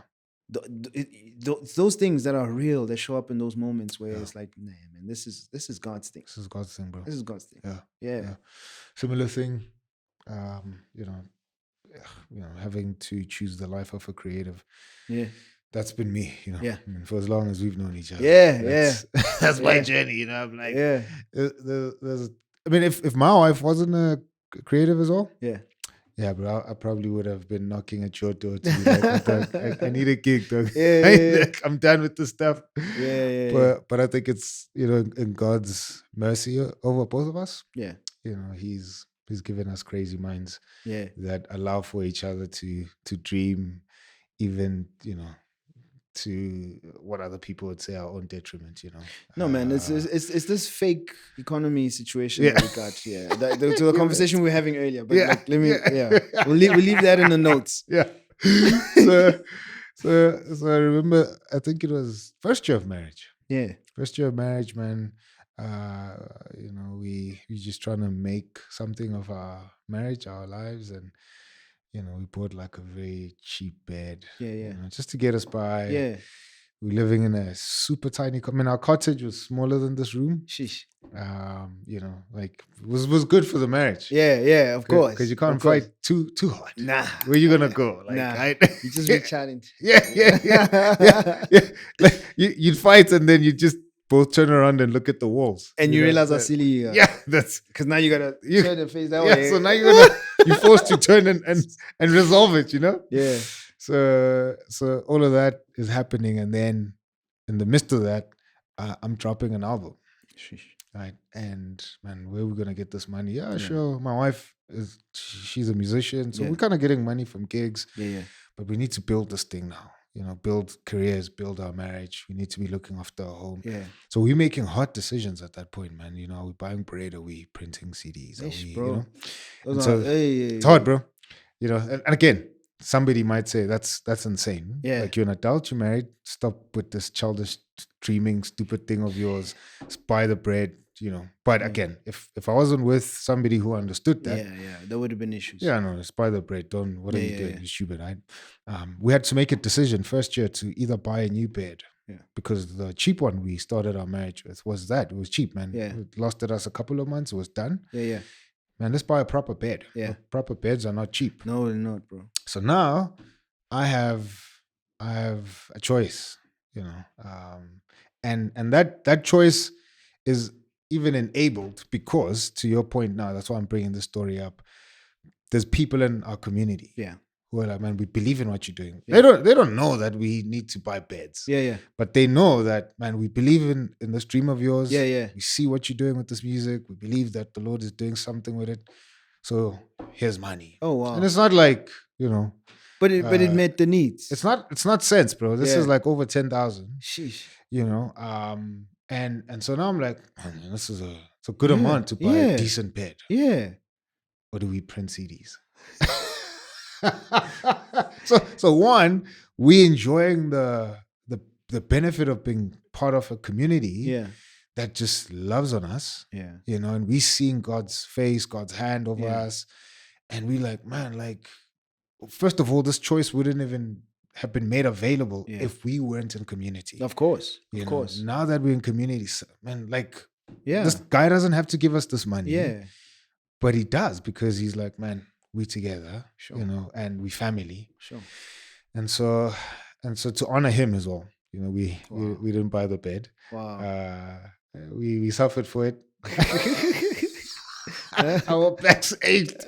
It's those things that are real, that show up in those moments where it's like, nah, man, this is God's thing. This is God's thing, bro. This is God's thing. Yeah. Similar thing, having to choose the life of a creative. Yeah. That's been me, Yeah. I mean, for as long as we've known each other. That's my journey, I'm like, there's I mean, if my wife wasn't a creative as well, yeah, bro, I probably would have been knocking at your door to be like, I need a gig, dog. I'm done with this stuff. But I think it's, in God's mercy over both of us. Yeah. He's given us crazy minds that allow for each other to dream, even, to what other people would say our own detriment, No, man, it's this fake economy situation that we got here. To the conversation we were having earlier. But we'll leave that in the notes. Yeah. So I remember, I think it was first year of marriage. Yeah. First year of marriage, man. We just trying to make something of our marriage, our lives, and we bought like a very cheap bed. Just to get us by. Yeah. We're living in a super tiny. Our cottage was smaller than this room. Sheesh. Like was good for the marriage. Yeah, of course. Because you can't fight too hot. Nah. Where you gonna go? Like, nah. right? You just reach out and yeah. Like, you'd fight and then you just both turn around and look at the walls. And you realize how silly you are. Yeah, that's because now you gotta turn and face that way. So now you're forced to turn and resolve it, Yeah. So all of that is happening, and then in the midst of that, I'm dropping an album. Sheesh. Right. And man, where are we gonna get this money? Yeah, sure. My wife she's a musician, so we're kind of getting money from gigs. Yeah. But we need to build this thing now. Build careers, build our marriage. We need to be looking after our home. Yeah. So we're making hard decisions at that point, man. Are we buying bread? Are we printing CDs? Bro. It's hard, bro. And again, somebody might say that's insane. Yeah. Like, you're an adult, you're married. Stop with this childish, dreaming, stupid thing of yours. Just buy the bread. But again, if I wasn't with somebody who understood that, there would have been issues. Yeah, no, just buy the bread. What are you doing? You're stupid, right? We had to make a decision first year to either buy a new bed, because the cheap one we started our marriage with was that. It was cheap, man. Yeah. It lasted us a couple of months. It was done. Yeah. Man, let's buy a proper bed. Yeah. Proper beds are not cheap. No, they're not, bro. So now I have a choice, and that choice is even enabled because, to your point now, that's why I'm bringing this story up. There's people in our community who are like, man, we believe in what you're doing. Yeah. They don't know that we need to buy beds. Yeah. But they know that, man, we believe in this dream of yours. Yeah. We see what you're doing with this music. We believe that the Lord is doing something with it. So here's money. Oh, wow. And it's not like, But it met the needs. it's not cents, bro. This is like over 10,000. Sheesh. And so now I'm like, man, this is a good amount to buy a decent bed. Yeah. Or do we print CDs? so one, we enjoying the benefit of being part of a community that just loves on us. Yeah. And we seeing God's face, God's hand over us. And we like, man, like, first of all, this choice wouldn't even have been made available if we weren't in community. Of course. You Of know, course. now that we're in community, man, like, this guy doesn't have to give us this money. Yeah. But he does, because he's like, man, we together, Sure. and we family. Sure. And so to honor him as well, we didn't buy the bed. Wow. We suffered for it. Our backs ached.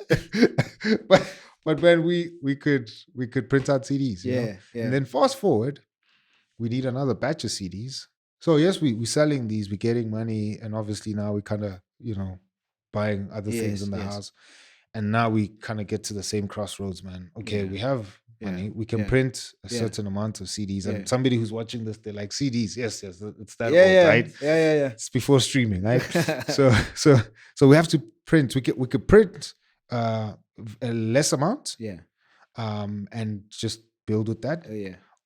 but when we could print out CDs. Yeah. And then fast forward, we need another batch of CDs. So yes, we're selling these, we're getting money, and obviously now we kind of, buying other things in the house. And now we kind of get to the same crossroads, man. Okay, we have money. We can print a certain amount of CDs. And somebody who's watching this, they're like, CDs, yes, it's that old, right? Yeah. It's before streaming, right? so we have to print. We could print a less amount, and just build with that.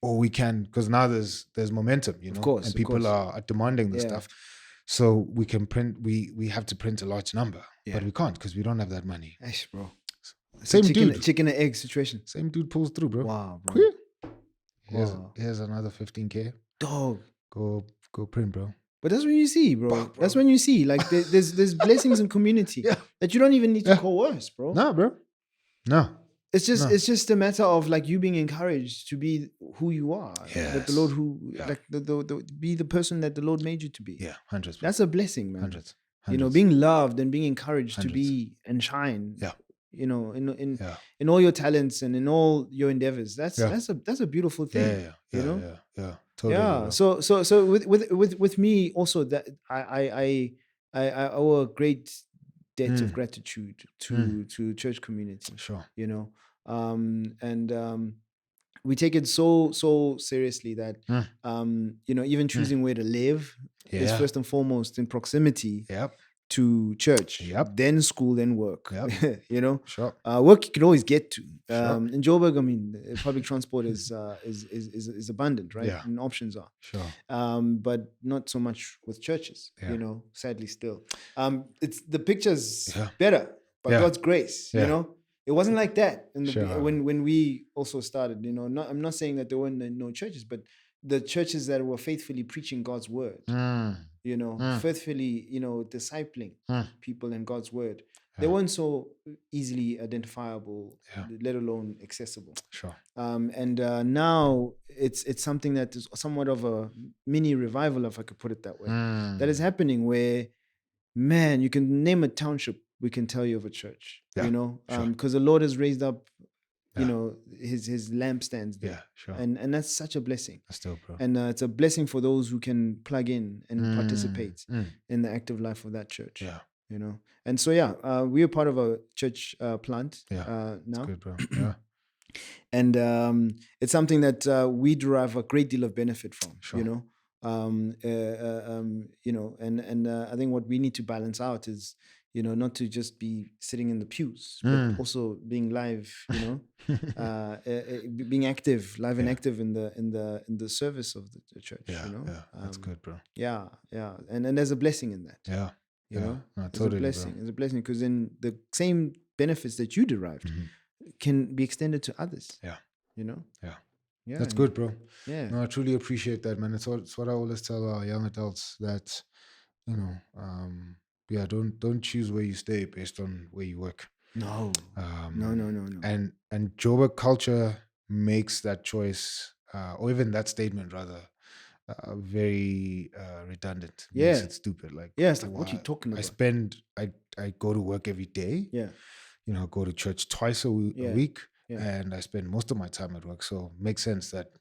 Or we can, because now there's momentum, Of course, and people are demanding this stuff. So we can print. We have to print a large number, but we can't because we don't have that money. Ash, bro. Same dude. Chicken and egg situation. Same dude pulls through, bro. Wow, bro. Cool. Here's another 15K. Dog. Go print, bro. But that's when you see, bro. That's when you see. Like there's blessings in community that you don't even need to coerce, bro. No, bro. No. It's just a matter of like you being encouraged to be who you are. Yes. That the Lord like be the person that the Lord made you to be. Yeah, 100%. That's a blessing, man. 100. Being loved and being encouraged to 100. be and shine. Yeah. In all your talents and in all your endeavors. That's a beautiful thing. Yeah. Totally. Yeah. So with me also, that I owe a great debt of gratitude to church community. Sure. We take it so seriously that even choosing where to live is first and foremost in proximity to church, then school, then work. Sure. Work you can always get to. Sure. In Joburg, I mean, public transport is abundant, right? Yeah. And options are. Sure. But not so much with churches. Sadly, still. It's the picture's better, by God's grace. It wasn't like that when we also started. I'm not saying that there weren't no churches, but the churches that were faithfully preaching God's word, faithfully, discipling people in God's word, they weren't so easily identifiable, let alone accessible. Sure. And now it's something that is somewhat of a mini revival, if I could put it that way, that is happening where, man, you can name a township, we can tell you of a church, because the Lord has raised up, his lampstands there. Yeah, sure. And that's such a blessing. That's dope, bro. And it's a blessing for those who can plug in and participate in the active life of that church. Yeah. And so, we are part of a church plant now. That's good, bro. Yeah. And it's something that we derive a great deal of benefit from, Sure. and I think what we need to balance out is, not to just be sitting in the pews, but also being live, being active, live and active in the service of the church. Yeah, that's good, bro. Yeah. And there's a blessing in that. Yeah. No, totally, it's a blessing. bro. It's a blessing because then the same benefits that you derived can be extended to others. Yeah. Yeah. That's good, bro. Yeah. No, I truly appreciate that, man. It's what I always tell our young adults, that, don't choose where you stay based on where you work. No. No. And Joburg culture makes that choice, or even that statement rather, very redundant. Makes it stupid. Like, it's like, what are you talking about? I go to work every day. Yeah. Go to church twice a week, and I spend most of my time at work. So it makes sense that,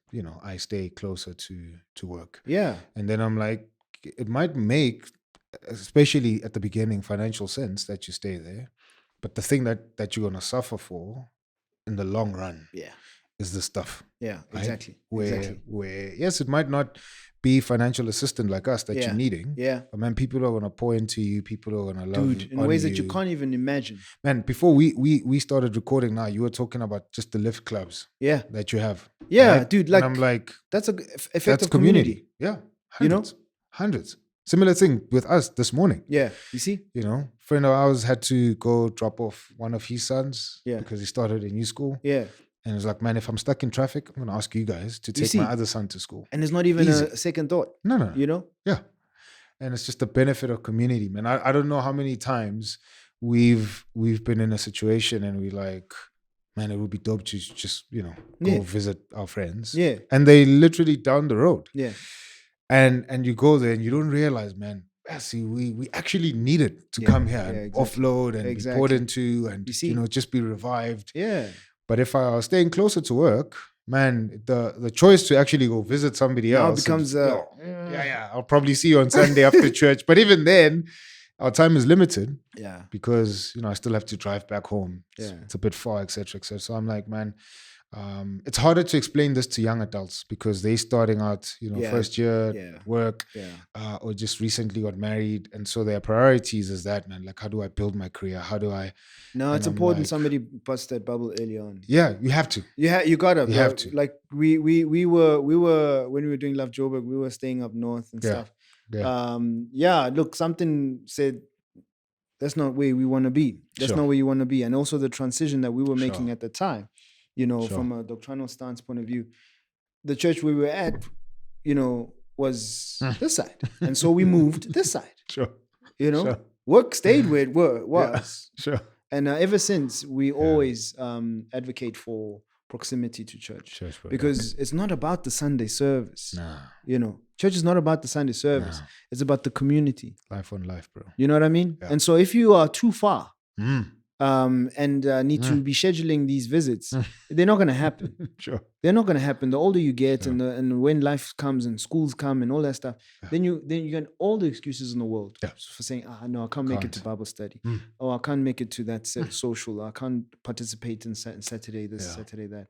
I stay closer to work. Yeah. And then I'm like, it might make, especially at the beginning, financial sense that you stay there. But the thing that you're gonna suffer for in the long run Yeah. is the stuff. Yeah. Right? Exactly. Where yes, it might not be financial assistant like us that you're needing. Yeah. But man, people are gonna pour into you. People are gonna love you, In ways that you can't even imagine. Man, before we started recording, now you were talking about just the lift clubs. Yeah. That you have. Yeah, right? dude. Like, and I'm like, that's a effect that's of community. Yeah, hundreds. Similar thing with us this morning. Yeah, you see. Friend of ours had to go drop off one of his sons Yeah. because he started a new school. Yeah. And it was like, man, if I'm stuck in traffic, I'm going to ask you guys to take my other son to school. And it's not even Easy. a second thought. No. Yeah. And it's just the benefit of community, man. I don't know how many times we've been in a situation and we like, man, it would be dope to just, go visit our friends. Yeah. And they literally down the road. Yeah. And you go there and you don't realize, man, see, we actually needed to come here and offload and be poured into and, just be revived. Yeah. But if I was staying closer to work, man, the choice to actually go visit somebody else becomes I'll probably see you on Sunday after church. But even then, our time is limited. Yeah. Because, I still have to drive back home. Yeah. It's a bit far, etc., etc. So I'm like, man, it's harder to explain this to young adults because they starting out, first year work, or just recently got married, and so their priorities is that, man. Like, how do I build my career? How do I? No, it's important. Somebody bust that bubble early on. Yeah, you have to. Yeah, you gotta. You have to. Like we were when we were doing Love Joburg, we were staying up north and stuff. Yeah. Look, something said that's not where we want to be. That's not where you want to be, and also the transition that we were making at the time. From a doctrinal stance point of view, the church we were at, was this side. And so we moved this side. Sure. Work stayed where it was. Yeah. Sure. And ever since, we always advocate for proximity to church. Because it's not about the Sunday service. Nah. Church is not about the Sunday service. Nah. It's about the community. Life on life, bro. You know what I mean? Yeah. And so if you are too far, and need to be scheduling these visits, they're not going to happen. Sure. They're not going to happen. The older you get, and when life comes and schools come and all that stuff, then you get all the excuses in the world for saying, no, I can't make it to Bible study. Oh, I can't make it to that social. I can't participate in Saturday this, Saturday that.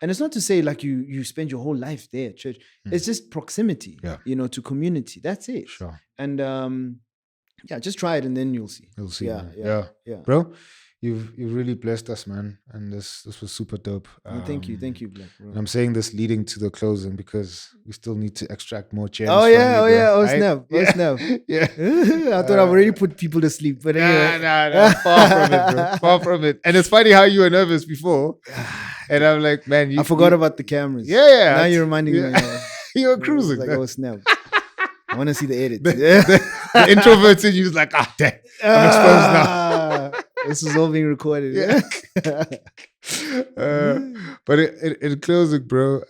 And it's not to say like you spend your whole life there at church. It's just proximity, to community. That's it. Sure. And just try it and then you'll see. You'll see. Yeah. Bro, you've really blessed us, man. And this was super dope. Thank you, Black. Bro. And I'm saying this leading to the closing because we still need to extract more gems. Oh snap. Yeah. I thought I've already put people to sleep, but anyway. Nah. Far from it, bro. Far from it. And it's funny how you were nervous before. And I'm like, man, I forgot about the cameras. Yeah. Now you're reminding me. You were cruising. Like, oh snap. I want to see the edit. The introverts in you is like, damn, I'm exposed now. This is all being recorded. But in closing, bro,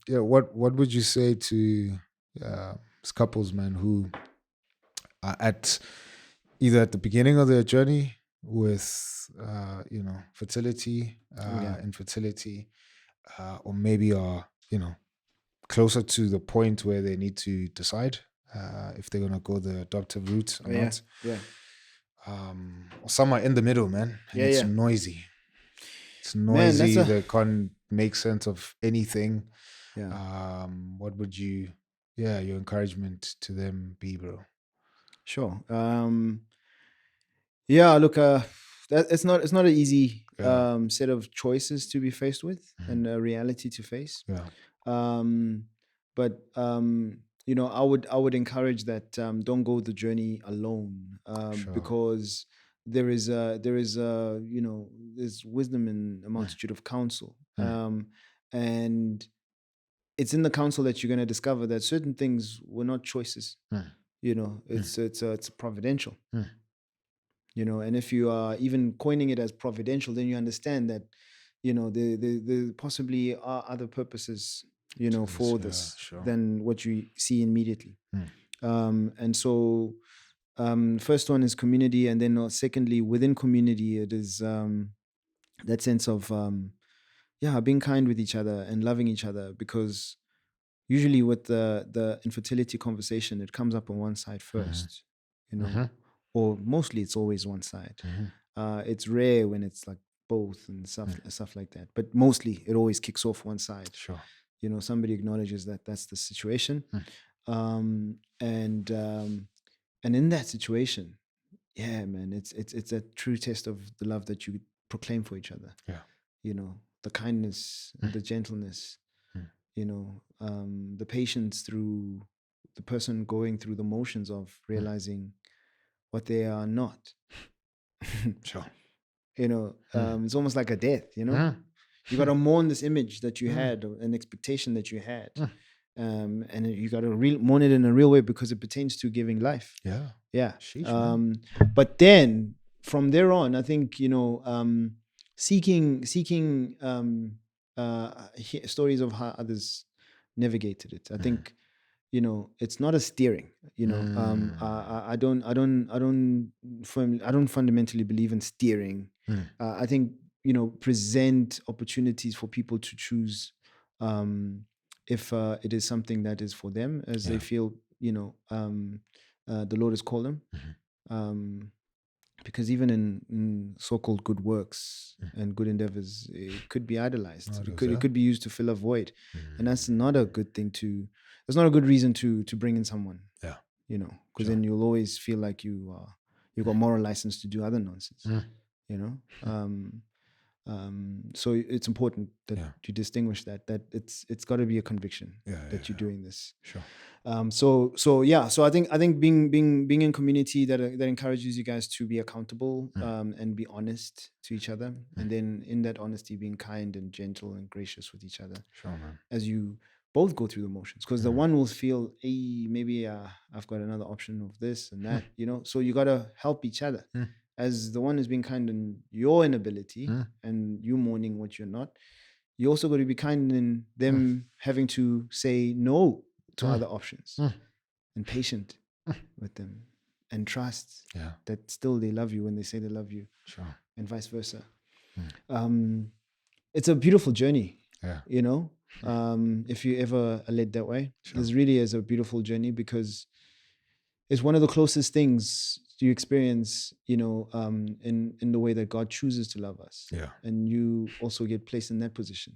what would you say to couples, man, who are either at the beginning of their journey with, fertility, infertility, or maybe are, closer to the point where they need to decide if they're going to go the adoptive route or not. Yeah. Or some are in the middle, man. And it's noisy. It's noisy. They can't make sense of anything. Yeah. What would your encouragement to them be, bro? Sure. Look, it's not an easy set of choices to be faced with and a reality to face. Yeah. But I would encourage that don't go the journey alone, because there's wisdom in a multitude of counsel, and it's in the counsel that you're going to discover that certain things were not choices. It's providential. And if you are even coining it as providential, then you understand that there possibly are other purposes for this than what you see immediately. And so first one is community, and then secondly, within community, it is that sense of being kind with each other and loving each other, because usually with the infertility conversation, it comes up on one side first, you know, or mostly it's always one side. It's rare when it's like both and stuff like that, but mostly it always kicks off one side. Sure. You know, somebody acknowledges that that's the situation, and in that situation, yeah, man, it's a true test of the love that you proclaim for each other. Yeah. You know, the kindness and the gentleness, you know, the patience through the person going through the motions of realizing what they are not. Sure. You know, it's almost like a death, you know. You got to mourn this image that you had, or an expectation that you had. And you got to mourn it in a real way, because it pertains to giving life. Yeah. Yeah. Sheesh, But then from there on, I think, you know, seeking stories of how others navigated it. I think, you know, it's not a steering. You know, I don't fundamentally believe in steering. I think, you know, present opportunities for people to choose if it is something that is for them, as they feel, you know, the Lord has called them. Because even in so-called good works and good endeavors, it could be idolized. It could be used to fill a void, and that's not a good thing to. That's not a good reason to bring in someone. Yeah, you know, because then you'll always feel like you got moral license to do other nonsense. You know, so it's important that you distinguish that it's got to be a conviction that you're doing this. Sure. So I think being in community that encourages you guys to be accountable and be honest to each other, and then in that honesty being kind and gentle and gracious with each other. Sure, man. As you both go through the motions, because the one will feel, hey, maybe I've got another option of this and that, you know. So you got to help each other. As the one is being kind in your inability and you mourning what you're not, you also got to be kind in them having to say no to other options, and patient with them, and trust that still they love you when they say they love you, and vice versa. It's a beautiful journey, you know. If you ever are led that way, this really is a beautiful journey, because it's one of the closest things you experience, you know, in the way that God chooses to love us. And you also get placed in that position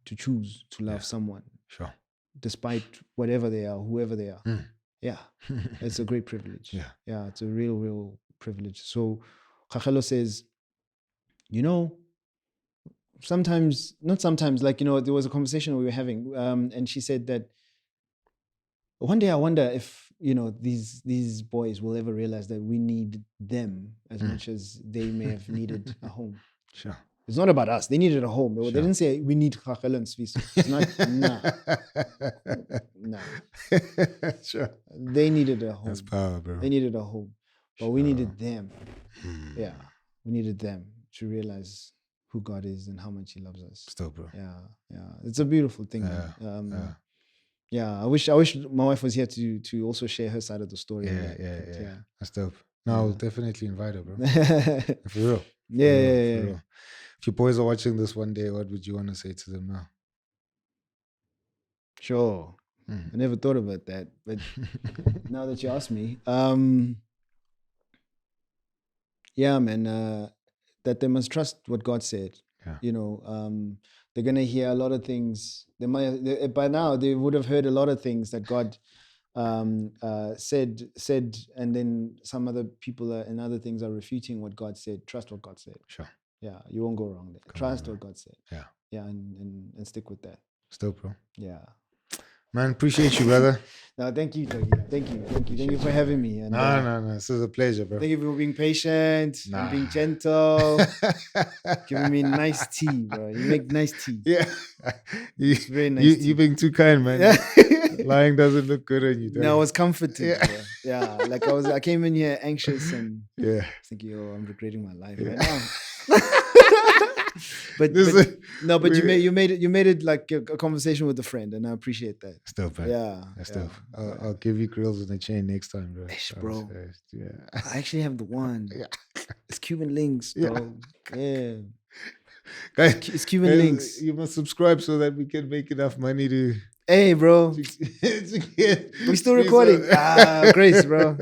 to choose to love someone, despite whatever they are, whoever they are. Yeah, it's a great privilege. Yeah, it's a real privilege. So Kachelo says, you know, not sometimes, like, you know, there was a conversation we were having, and she said that one day I wonder if, you know, these boys will ever realize that we need them as much as they may have needed a home. Sure. It's not about us. They needed a home. They didn't say we need Kachelo and Sifiso. It's not, nah. Sure. They needed a home. That's power, bro. They needed a home. But we needed them. Yeah. We needed them to realize who God is and how much He loves us. Still, bro. Yeah. It's a beautiful thing. Yeah. I wish my wife was here to also share her side of the story. Yeah. That's dope. No, I'll definitely invite her, bro. For real. Yeah. For real. If your boys are watching this one day, what would you want to say to them now? Sure. I never thought about that, but now that you ask me, yeah, man, that they must trust what God said. You know, they're gonna hear a lot of things. By now they would have heard a lot of things that God said, and then some other people and other things are refuting what God said. Trust what God said. Sure. Yeah, you won't go wrong there. Trust what God said. Yeah, and stick with that. Still, bro. Yeah. Man, appreciate you, brother. No, thank you, Togi. Thank you for having me. And, no. This is a pleasure, bro. Thank you for being patient and being gentle. Giving me nice tea, bro. You make nice tea. Yeah. It's very nice. You being too kind, man. Lying doesn't look good on you. No, I was comforted. Yeah. Like I came in here anxious and thinking, I'm regretting my life right now. But you made it like a conversation with a friend, and I appreciate that. Still, bro. Yeah. I'll give you grills in a chain next time, bro. Bro. Yeah. I actually have the one. It's Cuban links, bro. Yeah. Guys, It's Cuban links. you must subscribe so that we can make enough money to. Hey, bro. We still recording. Grace, bro.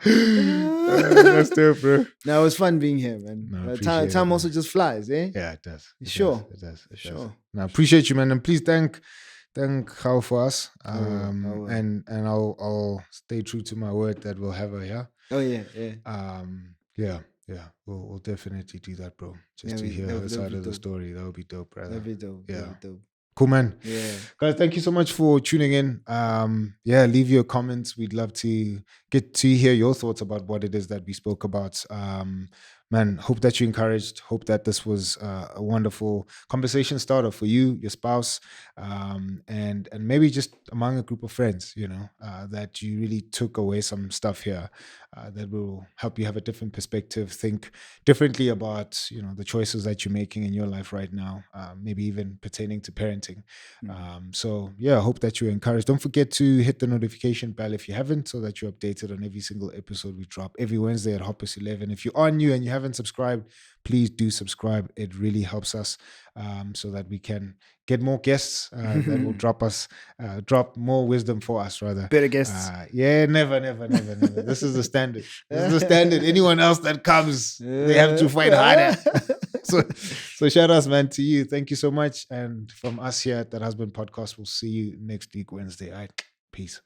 That's dope, bro. Now it was fun being here, man. No, I Time appreciate it, also man. just flies, eh? Yeah, it does. Sure. It does. Sure. No, I appreciate you, man, and please thank How for us. I will. And I'll stay true to my word that we'll have her here. Oh yeah. We'll definitely do that, bro. Just Yeah, to hear her that'll side be of the dope. story. That would be dope, brother. That'd be dope. Yeah. That'd be dope. Cool, man. Yeah. Guys, thank you so much for tuning in. Leave your comments. We'd love to get to hear your thoughts about what it is that we spoke about. Man, hope that you're encouraged. Hope that this was a wonderful conversation starter for you, your spouse, and maybe just among a group of friends, that you really took away some stuff here that will help you have a different perspective, think differently about, the choices that you're making in your life right now, maybe even pertaining to parenting. Hope that you're encouraged. Don't forget to hit the notification bell if you haven't, so that you're updated on every single episode we drop every Wednesday at 11:30. If you are new and you haven't subscribed, please do subscribe. It really helps us so that we can get more guests that will drop more wisdom for us, rather. Better guests. Never. This is the standard. This is the standard. Anyone else that comes, they have to fight harder. So shout outs, man, to you. Thank you so much. And from us here at That Husband Podcast, we'll see you next week, Wednesday. All right. Peace.